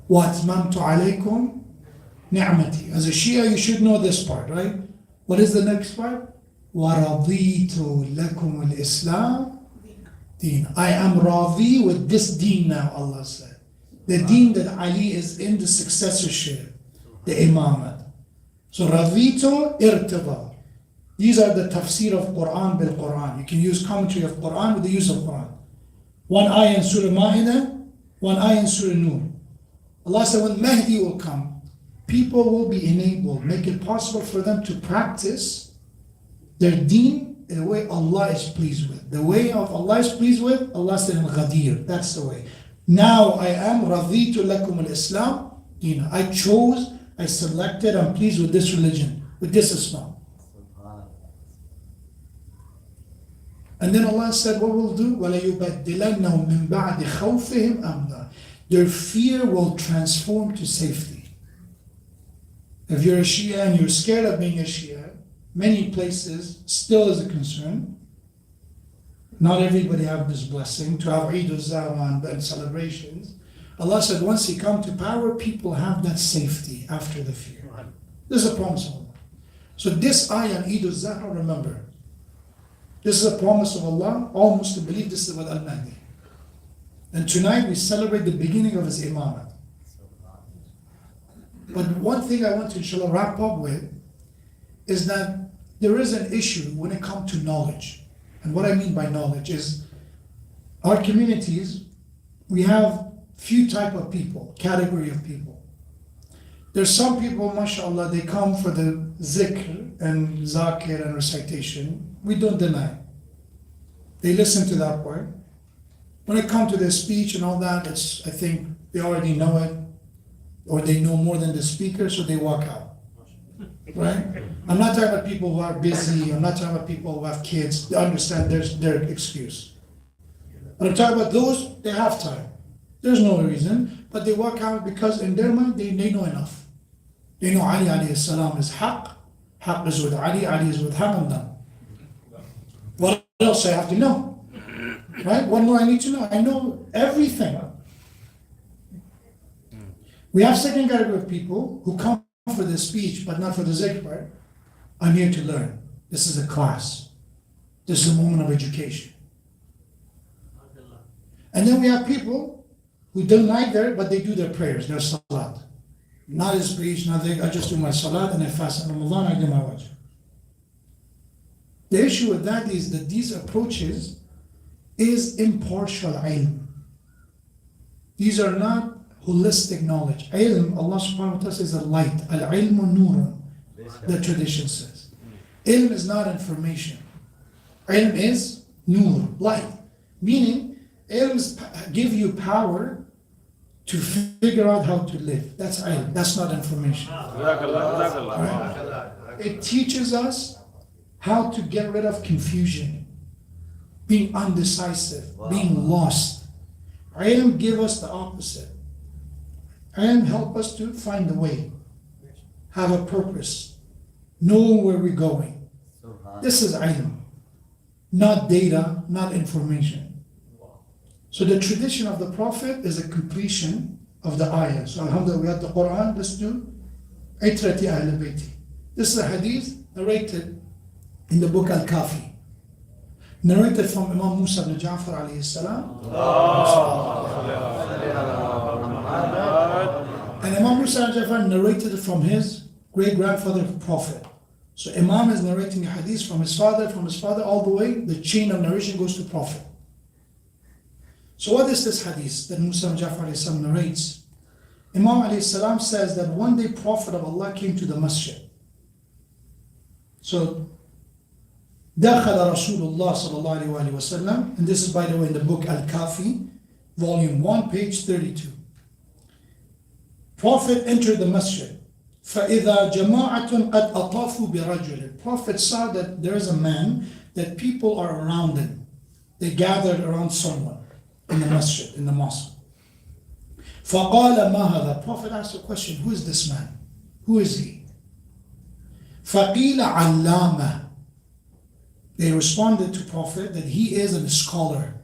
وأتممت عليكم نعمتي. As a Shia, you should know this part, right? What is the next part? وَرَضِيتُ لَكُمُ الْإِسْلَامِ دين. I am radhi with this deen now, Allah said. The deen that Ali is in, the successorship, the imamate. So radhitu irtida. These are the tafsir of Quran bil Quran. You can use commentary of Quran with the use of Quran. One ayah in Surah Ma'idah, one ayah in Surah Nur. Allah said when Mahdi will come, people will be enabled, make it possible for them to practice their deen in the way Allah is pleased with. The way of Allah is pleased with, Allah said in Ghadir, that's the way. Now I am radhitu lakum al-Islam. I chose, I selected, I'm pleased with this religion, with this Islam. And then Allah said, what we'll do? وَلَيُبَدِّلَنَّهُمْ مِنْ بَعْدِ خَوْفِهِمْ أَمْنًا. Their fear will transform to safety. If you're a Shia and you're scared of being a Shia, many places still is a concern. Not everybody have this blessing to have Eid al-Zahra and celebrations. Allah said, once He comes to power, people have that safety after the fear. This is a promise of Allah. So this ayah on Eid al-Zahra, remember, this is a promise of Allah. All Muslims believe this is about Al-Mahdi. And tonight we celebrate the beginning of his imamah. But one thing I want to inshallah wrap up with is that there is an issue when it comes to knowledge. And what I mean by knowledge is our communities, we have few type of people, category of people. There's some people, mashallah, they come for the zikr and zakir and recitation. We don't deny. They listen to that part. When it comes to their speech and all that, I think they already know it, or they know more than the speaker, so they walk out. Right? I'm not talking about people who are busy. I'm not talking about people who have kids. They understand their excuse. But I'm talking about those, they have time. There's no reason, but they walk out because in their mind, they know enough. They know Ali alayhi salam is haqq. Haqq is with Ali is with haqq, and done. What else I have to know? Right? What more I need to know? I know everything. We have second category of people who come for the speech, but not for the zikr part. I'm here to learn. This is a class. This is a moment of education. And then we have people who don't like there, but they do their prayers, their salat. Not his speech, nothing. I just do my salat and I fast in Ramadan, I do my wajh. The issue with that is that these approaches is impartial ilm. These are not holistic knowledge. Ilm, Allah subhanahu wa ta'ala says a light. Al-ilmu nurun, the tradition says. Ilm is not information. Ilm is nur, light. Meaning, ilms give you power to figure out how to live. That's ilm. That's not information. Right? It teaches us how to get rid of confusion, being undecisive, being lost. Ilm give us the opposite. Ilm help us to find the way, have a purpose, know where we're going. This is ilm, not data, not information. So the tradition of the Prophet is a completion of the ayah. So alhamdulillah, we have the Quran. Let's do Itrati Ahl Bayti. This is a hadith narrated in the book Al-Kafi, narrated from Imam Musa ibn Ja'far alayhi salam. And Imam Musa ibn Ja'far narrated it from his great-grandfather, the Prophet. So Imam is narrating a hadith from his father, all the way, the chain of narration goes to Prophet. So what is this hadith that Musa ibn Ja'far alayhi salam narrates? Imam alayhi salam says that one day Prophet of Allah came to the masjid. So دخل رسول الله صلى الله عليه وسلم, and this is by the way in the book Al-Kafi, volume 1, page 32. Prophet entered the masjid. فَإِذَا جَمَاعَةٌ قَدْ أَطَافُوا بِرَجُلٍ. Prophet saw that there is a man, that people are around him. They gathered around someone in the masjid, in the mosque. فَقَالَ مَا هَذَا. Prophet asked a question, who is this man? Who is he? فَقِيلَ عَلَّامَةٌ. They responded to Prophet that he is a scholar.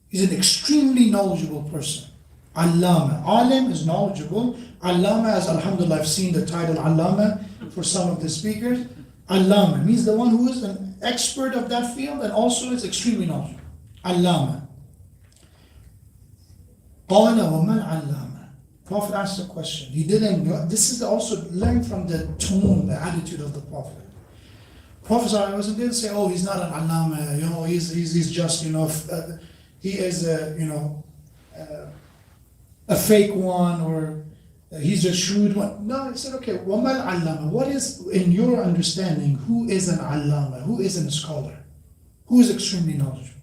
He's an extremely knowledgeable person. Allama. Alim is knowledgeable. Allama, as alhamdulillah, I've seen the title Allama for some of the speakers. Allama means the one who is an expert of that field and also is extremely knowledgeable. Allama. Qala wa man allama. Prophet asked a question. He didn't know. This is also learned from the tone, the attitude of the Prophet. Prophet didn't say, oh, he's not an allama, he's just, he is a fake one, or he's a shrewd one. No, he said, okay, وَمَا الْعَلَّامَ. What is, in your understanding, who is an allama? Who is a scholar? Who is extremely knowledgeable?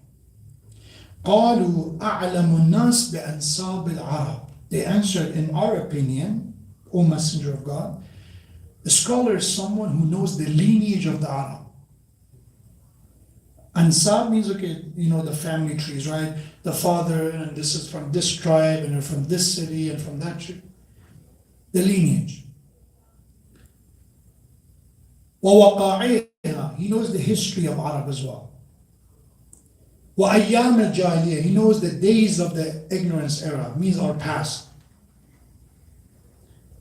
قَالُوا أَعْلَمُ النَّاسِ بِأَنْصَابِ الْعَرَبِ. They answered, in our opinion, O Messenger of God, a scholar is someone who knows the lineage of the Arab. Ansab means, the family trees, right? The father, and this is from this tribe, and from this city, and from that tree. The lineage. وَوَقَاعِهَا. He knows the history of Arab as well. وَأَيَّامَ الْجَاهِلِيَّةِ. He knows the days of the ignorance era, means our past.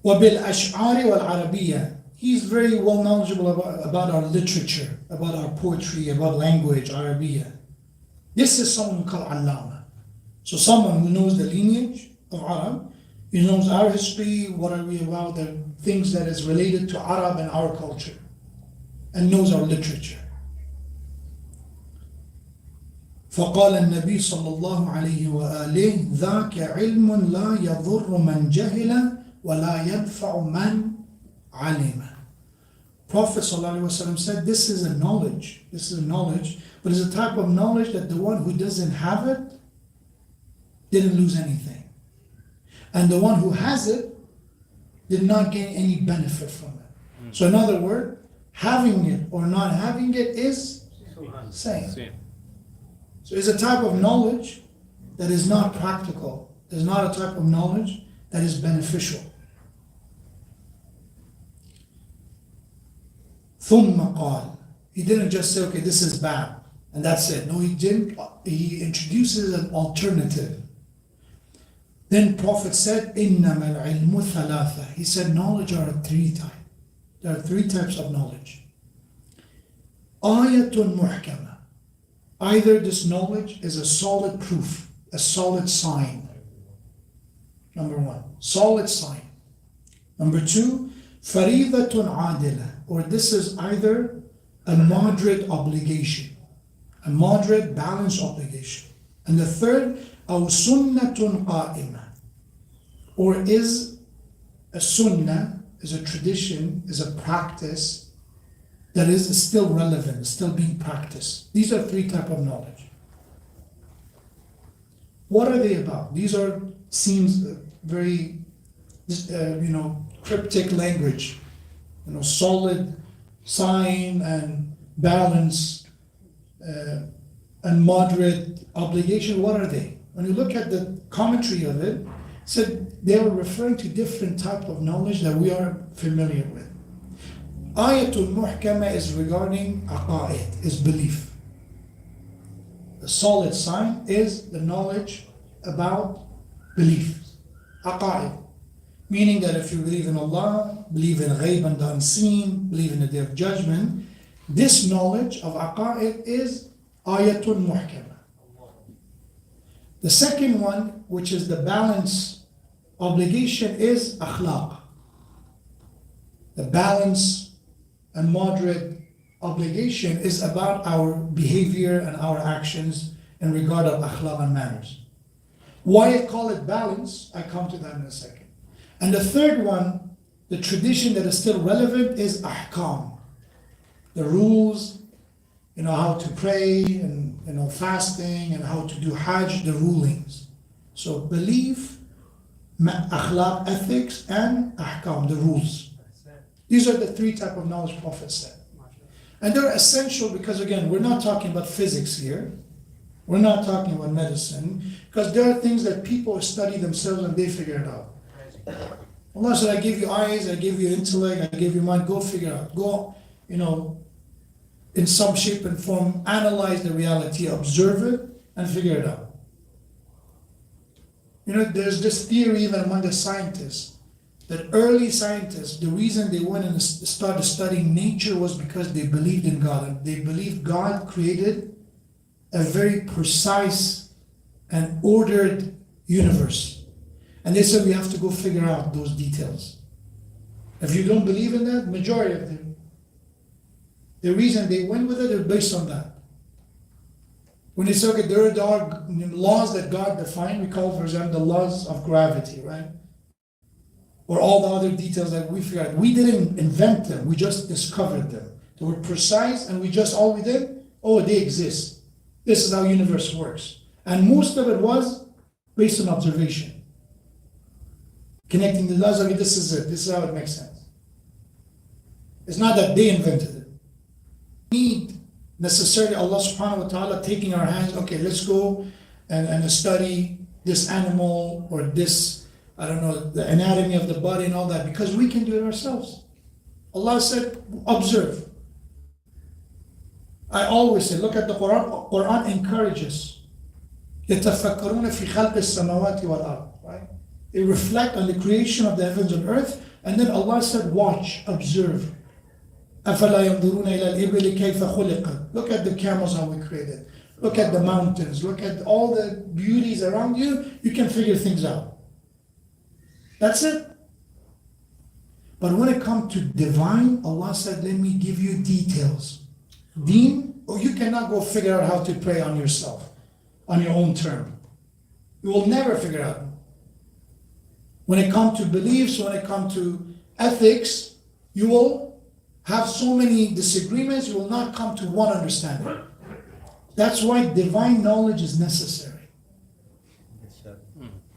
وَبِالْأَشْعَارِ وَالْعَرَبِيَّةِ. He's very well knowledgeable about our literature, about our poetry, about language, Arabiya. This is someone called Allama. So someone who knows the lineage of Arab, He knows our history, what are we about, the things that is related to Arab and our culture, and knows our literature. فقال النبي صلى الله عليه وآله ذاك علم لا يضر من جهل ولا ينفع من علم. Prophet ﷺ said, this is a knowledge, but it's a type of knowledge that the one who doesn't have it didn't lose anything. And the one who has it did not gain any benefit from it. So in other words, having it or not having it is same. So it's a type of knowledge that is not practical. It's not a type of knowledge that is beneficial. ثم قال, he didn't just say, okay, this is bad, and that's it. No, he didn't. He introduces an alternative. Then Prophet said, إِنَّمَا الْعِلْمُ ثَلَاثَةً. He said, knowledge are three types. There are three types of knowledge. آيَةٌ مُحْكَمَةٌ. Either this knowledge is a solid proof, a solid sign. Number one, solid sign. Number two, فَرِيضَةٌ عَادِلَةٌ. Or this is either a moderate obligation, a moderate balanced obligation. And the third, أَوْ سُنَّةٌ قَائِمَةٌ. Or is a sunnah, is a tradition, is a practice that is still relevant, still being practiced. These are three types of knowledge. What are they about? These are, seems very, cryptic language. Solid sign and balance and moderate obligation. What are they? When you look at the commentary of it, said they are referring to different type of knowledge that we are familiar with. Ayatul Muhkama is regarding aqa'id, is belief. The solid sign is the knowledge about belief. Aqa'id. Meaning that if you believe in Allah, believe in ghaib and the unseen, believe in the Day of Judgment, this knowledge of aqa'id is ayatul muhkama. The second one, which is the balance obligation, is akhlaq. The balance and moderate obligation is about our behavior and our actions in regard of akhlaq and manners. Why I call it balance, I come to that in a second. And the third one, the tradition that is still relevant, is ahkam. The rules, how to pray and fasting and how to do hajj, the rulings. So belief, akhlaq, ethics, and ahkam, the rules. These are the three types of knowledge Prophet said. And they're essential because, again, we're not talking about physics here. We're not talking about medicine, because there are things that people study themselves and they figure it out. Allah said, I give you eyes, I give you intellect, I give you mind, go figure it out. Go, in some shape and form, analyze the reality, observe it, and figure it out. There's this theory even among the scientists, that early scientists, the reason they went and started studying nature was because they believed in God. And they believed God created a very precise and ordered universe. And they said we have to go figure out those details. If you don't believe in that, majority of them, the reason they went with it is based on that. When they say, okay, there are laws that God defined, we call, for example, the laws of gravity, right? Or all the other details that we figured out. We didn't invent them, we just discovered them. They were precise, and all we did, they exist. This is how universe works. And most of it was based on observation. Connecting the laws, this is it, this is how it makes sense. It's not that they invented it. We need necessarily Allah subhanahu wa ta'ala taking our hands, okay, let's go and study this animal or this, the anatomy of the body and all that, because we can do it ourselves. Allah said, observe. I always say, look at the Quran. Quran encourages. يَتَفَكَّرُونَ فِي خَلْقِ السَّمَوَاتِ وَالْأَرْضِ. Right? They reflect on the creation of the heavens and earth, and then Allah said, watch, observe. أَفَلَا يَنْظُرُونَ إِلَى الْإِبِلِ كَيْفَ خُلِقَتْ. Look at the camels, how we created. Look at the mountains. Look at all the beauties around you. You can figure things out. That's it. But when it comes to divine, Allah said, let me give you details. Deen, or you cannot go figure out how to pray on yourself, on your own term. You will never figure out. When it comes to beliefs, when it comes to ethics, you will have so many disagreements, you will not come to one understanding. That's why divine knowledge is necessary.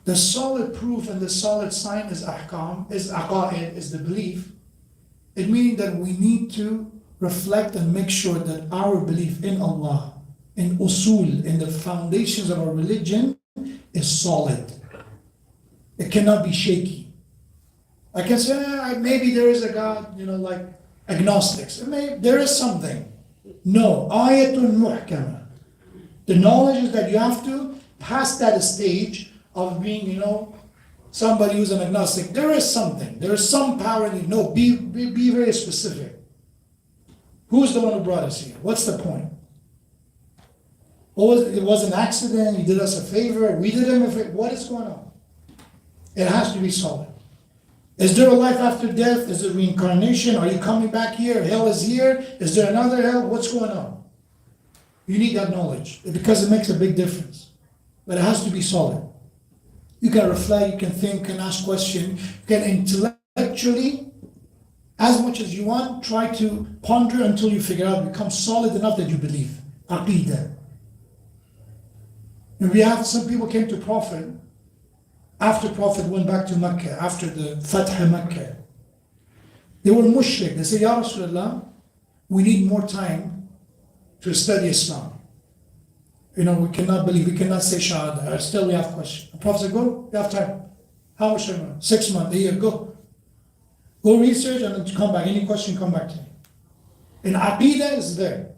The solid proof and the solid sign is ahkam, is aqa'id, is the belief. It means that we need to reflect and make sure that our belief in Allah, in usul, in the foundations of our religion is solid. It cannot be shaky. I can say, maybe there is a God, like agnostics. There is something. No, ayatun muhkama. The knowledge is that you have to pass that stage of being, somebody who's an agnostic. There is something. There is some power in it. No, be very specific. Who's the one who brought us here? What's the point? It was an accident. He did us a favor. We did him a favor. What is going on? It has to be solid. Is there a life after death? Is there reincarnation? Are you coming back here? Hell is here? Is there another hell? What's going on? You need that knowledge because it makes a big difference. But it has to be solid. You can reflect, you can think, can ask questions, you can intellectually, as much as you want, try to ponder until you figure out, become solid enough that you believe. Aqidah. And we have some people came to Prophet, after Prophet went back to Mecca, after the Fath Mecca. They were mushrik. They said, Ya Rasulullah, we need more time to study Islam. We cannot believe, we cannot say Shahada. Still we have questions. The Prophet said, go, you have time. How much time? 6 months, a year, go. Go research and then come back. Any question, come back to me. And Aqidah is there.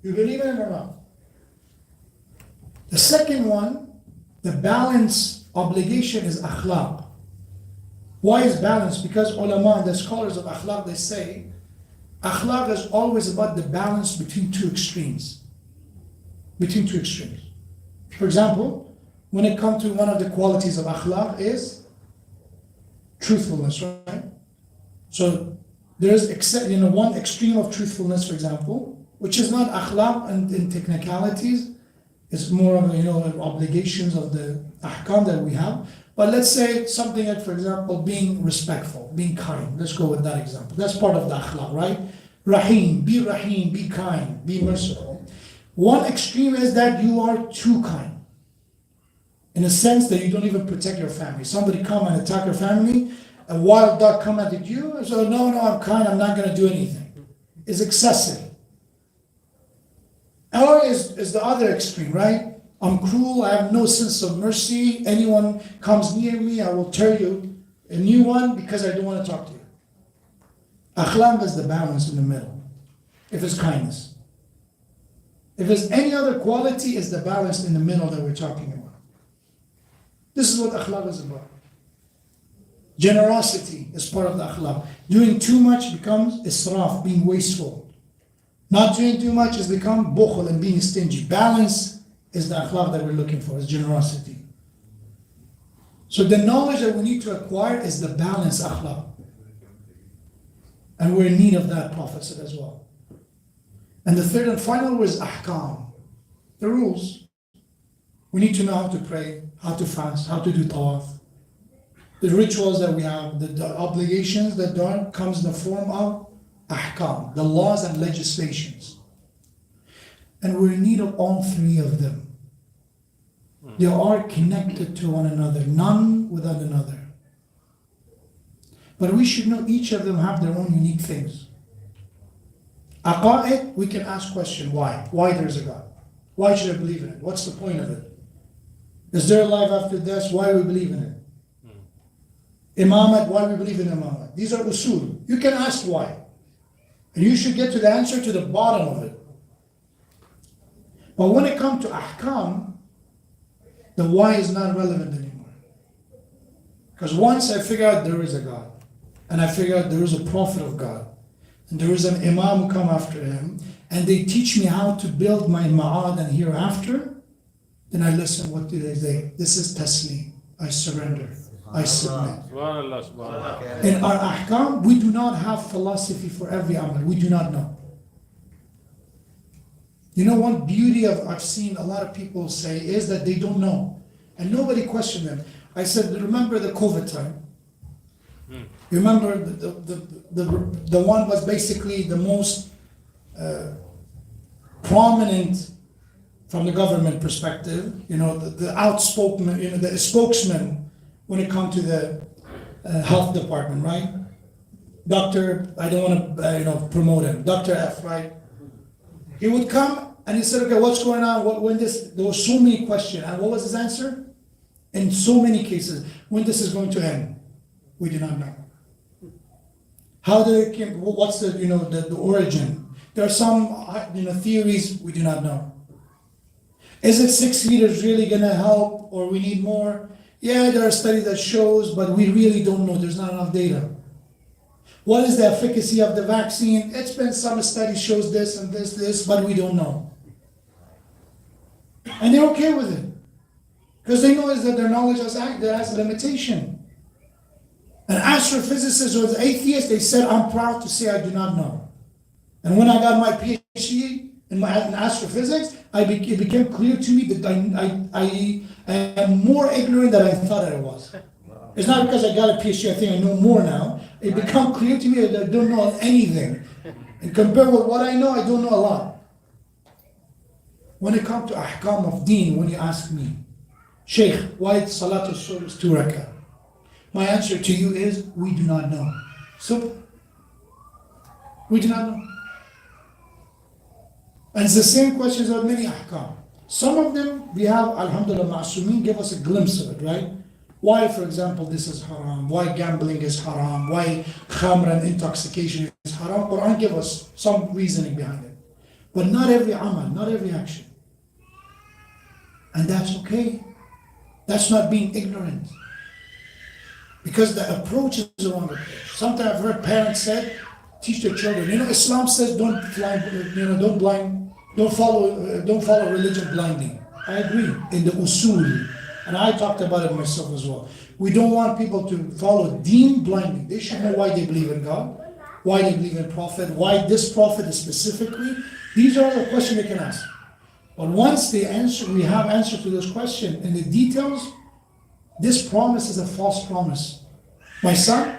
You believe in it or not? The second one, the balance obligation is akhlaq. Why is balance? Because ulama, the scholars of akhlaq, they say, akhlaq is always about the balance between two extremes. Between two extremes. For example, when it comes to one of the qualities of akhlaq is truthfulness, right? So there is one extreme of truthfulness, for example, which is not akhlaq and in technicalities. It's more of obligations of the ahkam that we have. But let's say something like, for example, being respectful, being kind. Let's go with that example. That's part of the akhlaq, right? Rahim, be kind, be merciful. One extreme is that you are too kind. In a sense that you don't even protect your family. Somebody come and attack your family, a wild dog come at you, and so no, I'm kind, I'm not going to do anything. It's excessive. Or is the other extreme, right? I'm cruel, I have no sense of mercy. Anyone comes near me, I will tear you a new one because I don't want to talk to you. Akhlaq is the balance in the middle. If it's kindness. If there's any other quality, it's the balance in the middle that we're talking about. This is what akhlaq is about. Generosity is part of the akhlaq. Doing too much becomes israf, being wasteful. Not doing too much has become bukhl and being stingy. Balance is the akhlaq that we're looking for, is generosity. So the knowledge that we need to acquire is the balanced akhlaq. And we're in need of that, Prophet said as well. And the third and final was ahkam, the rules. We need to know how to pray, how to fast, how to do tawaf. The rituals that we have, the obligations that comes in the form of ahkam, the laws and legislations. And we're in need of all three of them. They are connected to one another, none without another. But we should know each of them have their own unique things. Aqa'id, we can ask question, why? Why there's a God? Why should I believe in it? What's the point of it? Is there a life after death? Why do we believe in it? Imamat, why we believe in imamat? These are usul. You can ask why. And you should get to the answer to the bottom of it. But when it comes to ahkam, the why is not relevant anymore. Because once I figure out there is a God, and I figure out there is a prophet of God, and there is an imam who come after him, and they teach me how to build my ma'ad and hereafter, then I listen, what do they say? This is taslim, I surrender. I submit. Subhanallah, subhanallah. In our ahkam, we do not have philosophy for every amal. We do not know. You know, one beauty of I've seen a lot of people say is that they don't know. And nobody questioned them. I said, remember the COVID time? You remember the one was basically the most prominent from the government perspective, you know, the outspoken, you know, the spokesman when it comes to the health department, right? Dr. I don't want to, promote him. Dr. F, right? He would come and he said, okay, what's going on? There were so many questions. And what was his answer? In so many cases, when this is going to end? We do not know. How did it came, what's the origin? There are some, theories we do not know. Is it 6 liters really going to help or we need more? Yeah, there are studies that shows, but we really don't know. There's not enough data. What is the efficacy of the vaccine? It's been some studies shows this and this, but we don't know. And they're okay with it. Because they know is that their knowledge has a limitation. An astrophysicist or the atheist, they said, I'm proud to say I do not know. And when I got my PhD in astrophysics, it became clear to me that I am more ignorant than I thought I was. It's not because I got a PhD, I think I know more now. It became clear to me that I don't know anything. And compared with what I know, I don't know a lot. When it comes to ahkam of deen, when you ask me, Shaikh, why Salatul Subh is 2 rakah? My answer to you is, we do not know. So, we do not know. And it's the same questions of many ahkam. Some of them, we have, alhamdulillah, ma'asumin, give us a glimpse of it, right? Why, for example, this is haram? Why gambling is haram? Why khamr and intoxication is haram? Quran give us some reasoning behind it. But not every amal, not every action. And that's okay. That's not being ignorant. Because the approach is the wrong approach. Sometimes I've heard parents say, teach their children. Islam says don't follow religion blindly. I agree in the usul. And I talked about it myself as well. We don't want people to follow deen blindly. They should know why they believe in God, why they believe in Prophet, why this Prophet is specifically. These are the questions they can ask. But once we have answer to this question in the details, this promise is a false promise. My son,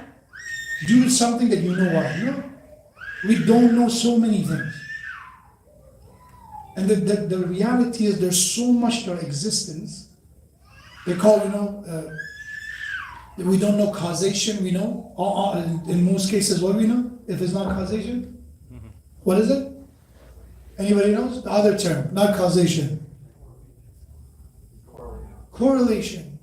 do something that you know what. No, we don't know so many things. And the reality is there's so much to our existence. They call, we don't know causation, we know. In most cases, what do we know? If it's not causation? What is it? Anybody knows? The other term, not causation. Correlation.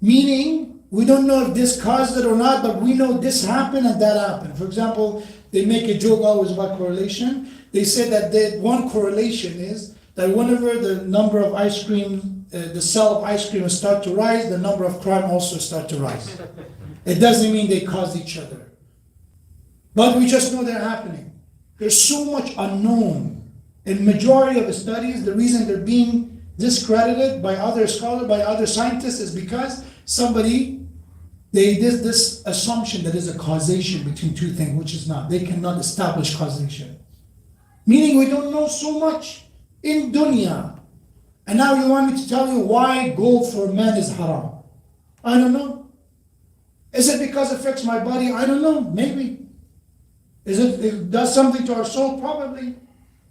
Meaning, we don't know if this caused it or not, but we know this happened and that happened. For example, they make a joke always about correlation. They say that one correlation is that whenever the number of ice cream, the sale of ice cream start to rise, the number of crime also start to rise. It doesn't mean they cause each other. But we just know they're happening. There's so much unknown. In majority of the studies, the reason they're being discredited by other scholars, by other scientists, is because they did this assumption that there's a causation between two things, which is not. They cannot establish causation. Meaning we don't know so much in dunya. And now you want me to tell you why gold for men is haram? I don't know. Is it because it affects my body? I don't know. Maybe. It does something to our soul? Probably.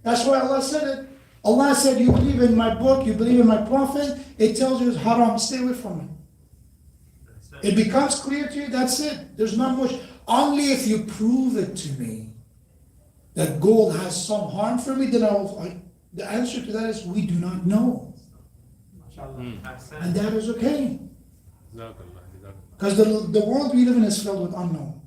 That's why Allah said it. Allah said, you believe in my book, you believe in my prophet, it tells you it's haram, stay away from it. It becomes clear to you, that's it. There's not much. Only if you prove it to me that gold has some harm for me, then the answer to that is we do not know. And that is okay. Because the world we live in is filled with unknown.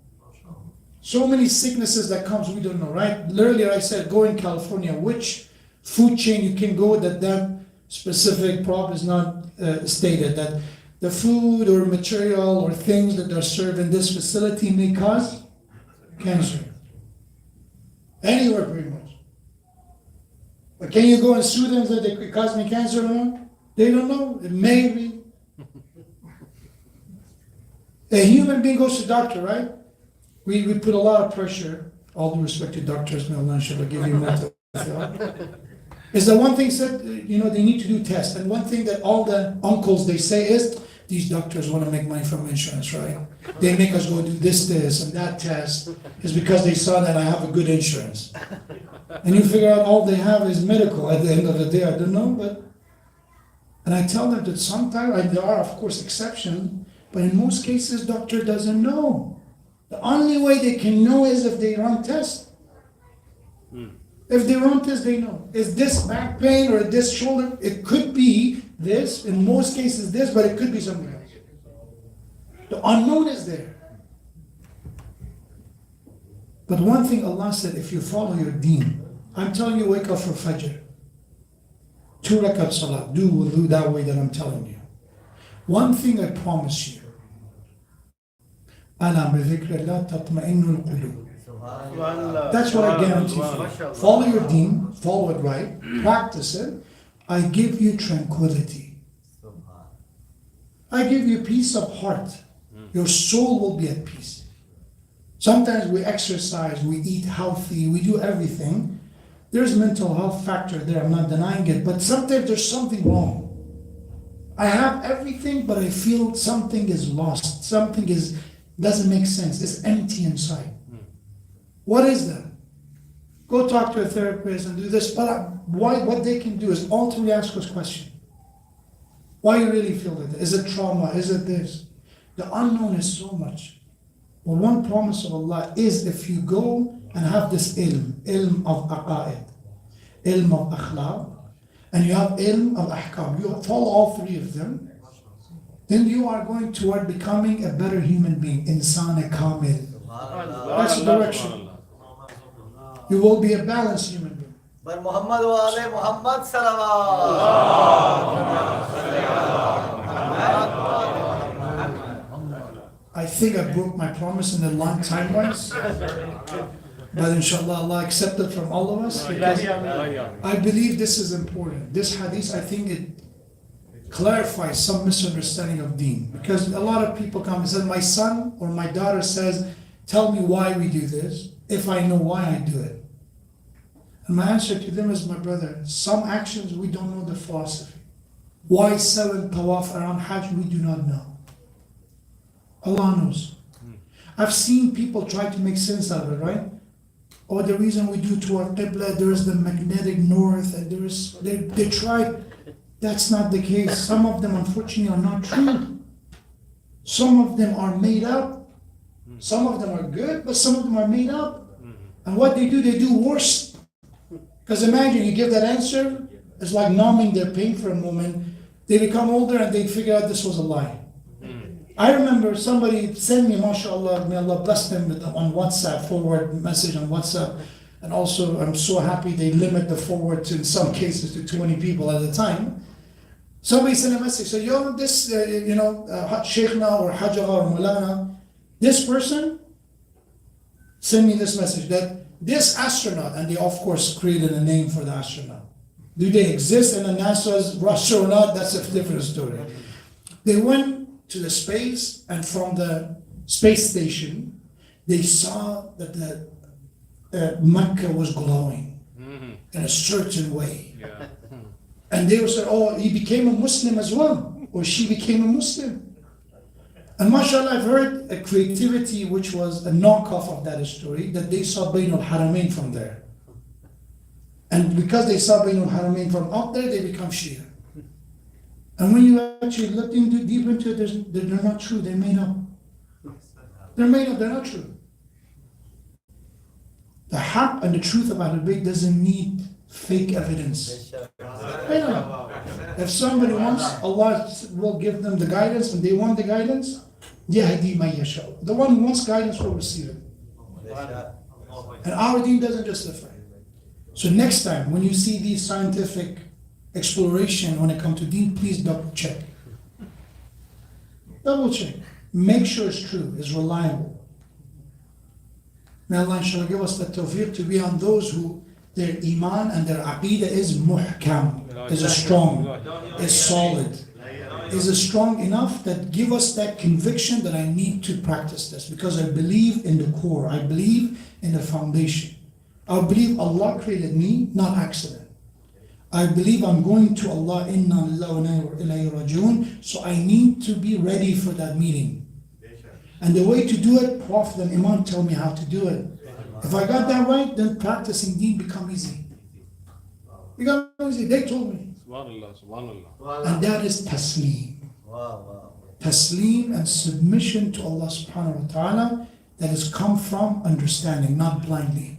So many sicknesses that comes we don't know, right? Earlier I said go in California, which food chain you can go that specific problem is not stated, that the food or material or things that are served in this facility may cause cancer. Anywhere pretty much. But can you go and sue them that they could cause me cancer or not? They don't know. It may be. A human being goes to doctor, right? We put a lot of pressure, all due respect to doctors, may Allah inshallah give you more tawfiq. Is the one thing said, they need to do tests. And one thing that all the uncles, they say is, these doctors want to make money from insurance, right? They make us go do this, and that test. Is because they saw that I have a good insurance. And you figure out all they have is medical at the end of the day. I don't know, but... And I tell them that sometimes, there are of course exceptions, but in most cases, doctor doesn't know. The only way they can know is if they run tests. If they run tests, they know. Is this back pain or this shoulder? It could be this, in most cases this, but it could be something else. The unknown is there. But one thing Allah said, if you follow your deen, I'm telling you, wake up for Fajr. 2 rakat salah, do wudu that way that I'm telling you. One thing I promise you, أَلَا بِذِكْرِ اللَّهِ تَطْمَئِنُّ الْقُلُوبِ. That's what I guarantee you. Follow your deen, follow it right, practice it. I give you tranquility. I give you peace of heart. Your soul will be at peace. Sometimes we exercise, we eat healthy, we do everything. There's mental health factor there, I'm not denying it, but sometimes there's something wrong. I have everything, but I feel something is lost. Something doesn't make sense. It's empty inside. What is that? Go talk to a therapist and do this. But what they can do is ultimately ask us question. Why you really feel like that? Is it trauma? Is it this? The unknown is so much. But one promise of Allah is if you go and have this ilm of aqa'id, ilm of akhlaq, and you have ilm of ahkam, you follow all three of them, then you are going toward becoming a better human being, insan kamil. That's the direction. You will be a balanced human being. But Muhammad wa ale Muhammad salawat. I think I broke my promise in a long time once. But inshallah, Allah accept it from all of us. Because I believe this is important. This hadith, I think it clarifies some misunderstanding of deen. Because a lot of people come and say, my son or my daughter says, tell me why we do this, if I know why I do it. And my answer to them is, my brother, some actions we don't know the philosophy. Why 7 tawaf around Hajj, we do not know. Allah knows. I've seen people try to make sense out of it, right? Or the reason we do to our Qibla, there is the magnetic north, and they tried. That's not the case. Some of them, unfortunately, are not true. Some of them are made up. Some of them are good, but some of them are made up. And what they do worse. Because imagine you give that answer, it's like numbing their pain for a moment. They become older and they figure out this was a lie. I remember somebody sent me, mashallah, may Allah bless them, on WhatsApp, forward message on WhatsApp. And also, I'm so happy they limit the forward to, in some cases, to 20 people at a time. Somebody sent a message, so this, Sheikhna or Hajjah or Mulana, this person sent me this message that this astronaut, and they of course created a name for the astronaut. Do they exist in the NASA's Russia or not? That's a different story. They went to the space, and from the space station, they saw that the Mecca was glowing in a certain way. Yeah. And they were saying, oh, he became a Muslim as well, or she became a Muslim. And mashallah, I've heard a creativity which was a knockoff of that story, that they saw Bayn al-Haramain from there. And because they saw Bayn al-Haramain from up there, they become Shia. And when you actually look deep into it, they're not true, they're made up. They're made up, they're not true. The haqq and the truth of Ahlul Bayt doesn't need fake evidence. If somebody wants, Allah will give them the guidance, and they want the guidance, yahdi man yasha. The one who wants guidance will receive it. And our deen doesn't justify. So next time, when you see these scientific exploration when it comes to deen, please double check. Double check. Make sure it's true, it's reliable. May Allah inshallah give us the tawfiq to be on those who their iman and their aqidah is muhkam, is strong, is solid. is strong enough that give us that conviction that I need to practice this, because I believe in the core, I believe in the foundation. I believe Allah created me, not accident. I believe I'm going to Allah, inna lillahi wa inna ilayhi raji'un, so I need to be ready for that meeting. And the way to do it, Prophet and Imam tell me how to do it. If I got that right, then practicing deen become easy. Become easy, they told me. Subhanallah, subhanallah. And that is taslim. Taslim and submission to Allah subhanahu wa ta'ala, that has come from understanding, not blindly.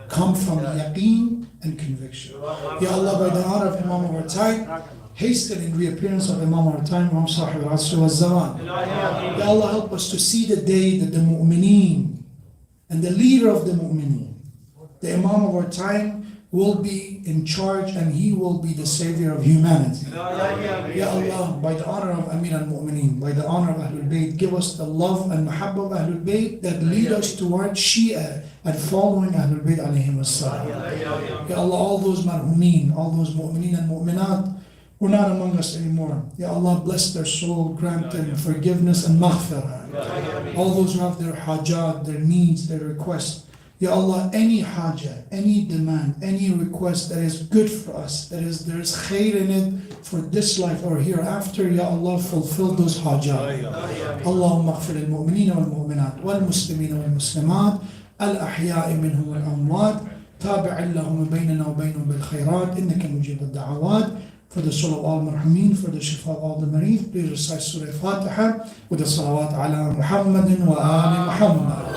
Come from yaqeen and conviction. Ya Allah, by the honor of Imam of our time, hasten in reappearance of Imam of our time, Imam Sahib al-Asr wa Zaman. Ya Allah, help us to see the day that the mu'mineen and the leader of the mu'mineen, the Imam of our time, will be in charge and he will be the savior of humanity. Ya Allah, by the honor of Amir al-Mu'mineen, by the honor of Ahlul Bayt, give us the love and mahabbah of Ahlul Bayt that lead us towards Shia and following Ahlul Bayt alayhim as-salam. Ya Allah, all those marhumeen, all those mu'mineen and mu'minat who are not among us anymore, Ya Allah, bless their soul, grant them forgiveness and maghfirah. All those who have their hajat, their needs, their requests, Ya Allah, any haja, any demand, any request that is good for us, there is khair in it for this life or hereafter, Ya Allah, fulfill those hajat. Allahumma aghfir al-mu'mineen wal-mu'minat wal-muslimeen wal-muslimat al-ahya'i minhum wal-amwat tabi'in lahum baynana wa baynahum bil-khairat innaka mujib ad-da'awat. For the soul of all marhumin, for the shifa of all the mareed, please recite Surah Fatiha with the salawat ala Muhammadin wa ali Muhammad.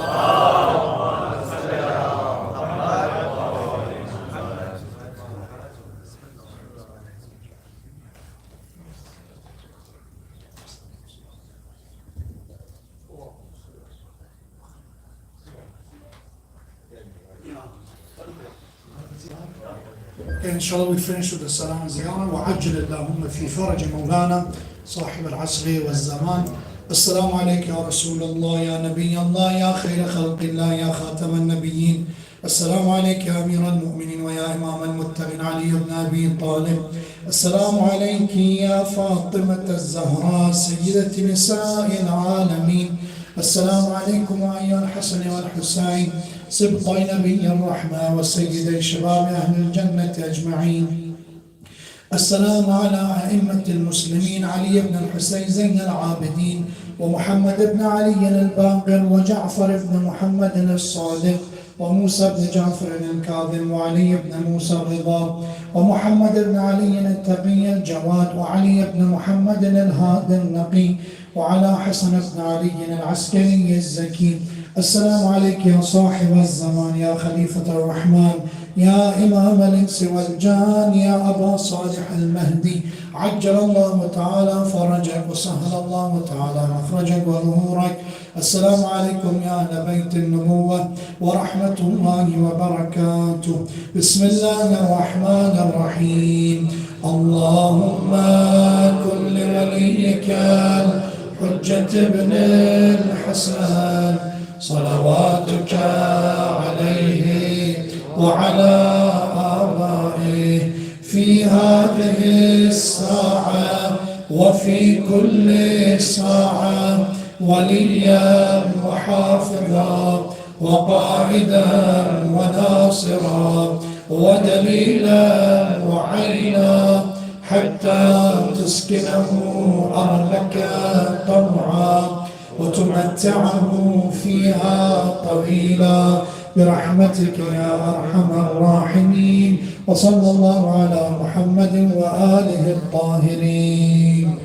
إن شاء الله we finish with the salam and ziyarah. وعجل اللهم في fridge مولانا صاحب العصر والزمان. السلام عليك يا رسول الله يا نبي الله يا خير خلق الله يا خاتم النبيين. السلام عليك يا أمير المؤمنين ويا إمام المتقين علي بن أبي طالب. السلام عليك يا فاطمة الزهراء سيدة نساء العالمين. السلام عليكم أيها الحسن والحسين سبطي نبي الرحمة وسيدي شباب أهل الجنة أجمعين. السلام على أئمة المسلمين علي بن الحسين زين العابدين ومحمد بن علي الباقر وجعفر بن محمد الصادق وموسى بن جعفر الكاظم وعلي بن موسى الرضا ومحمد بن علي التقي الجواد وعلي بن محمد الهادي النقي وعلى حسن بن علي العسكري الزكي. السلام عليك يا صاحب الزمان يا خليفة الرحمن يا إمام الإنس والجان يا أبا صالح المهدي. عجل الله تعالى فرجك وسهل الله تعالى مخرجك وظهورك. السلام عليكم يا أهل بيت النبوة ورحمة الله وبركاته. بسم الله الرحمن الرحيم. اللهم كن لوليك الحجة ابن الحسن صلواتك عليه وعلى آبائه في هذه الساعة وفي كل ساعة وليا وحافظا وقائدا وناصرا ودليلا وعينا حتى تسكنه أرضك طوعا وتمتعه فيها طويلا برحمتك يا أرحم الراحمين. وصلى الله على محمد وآله الطاهرين.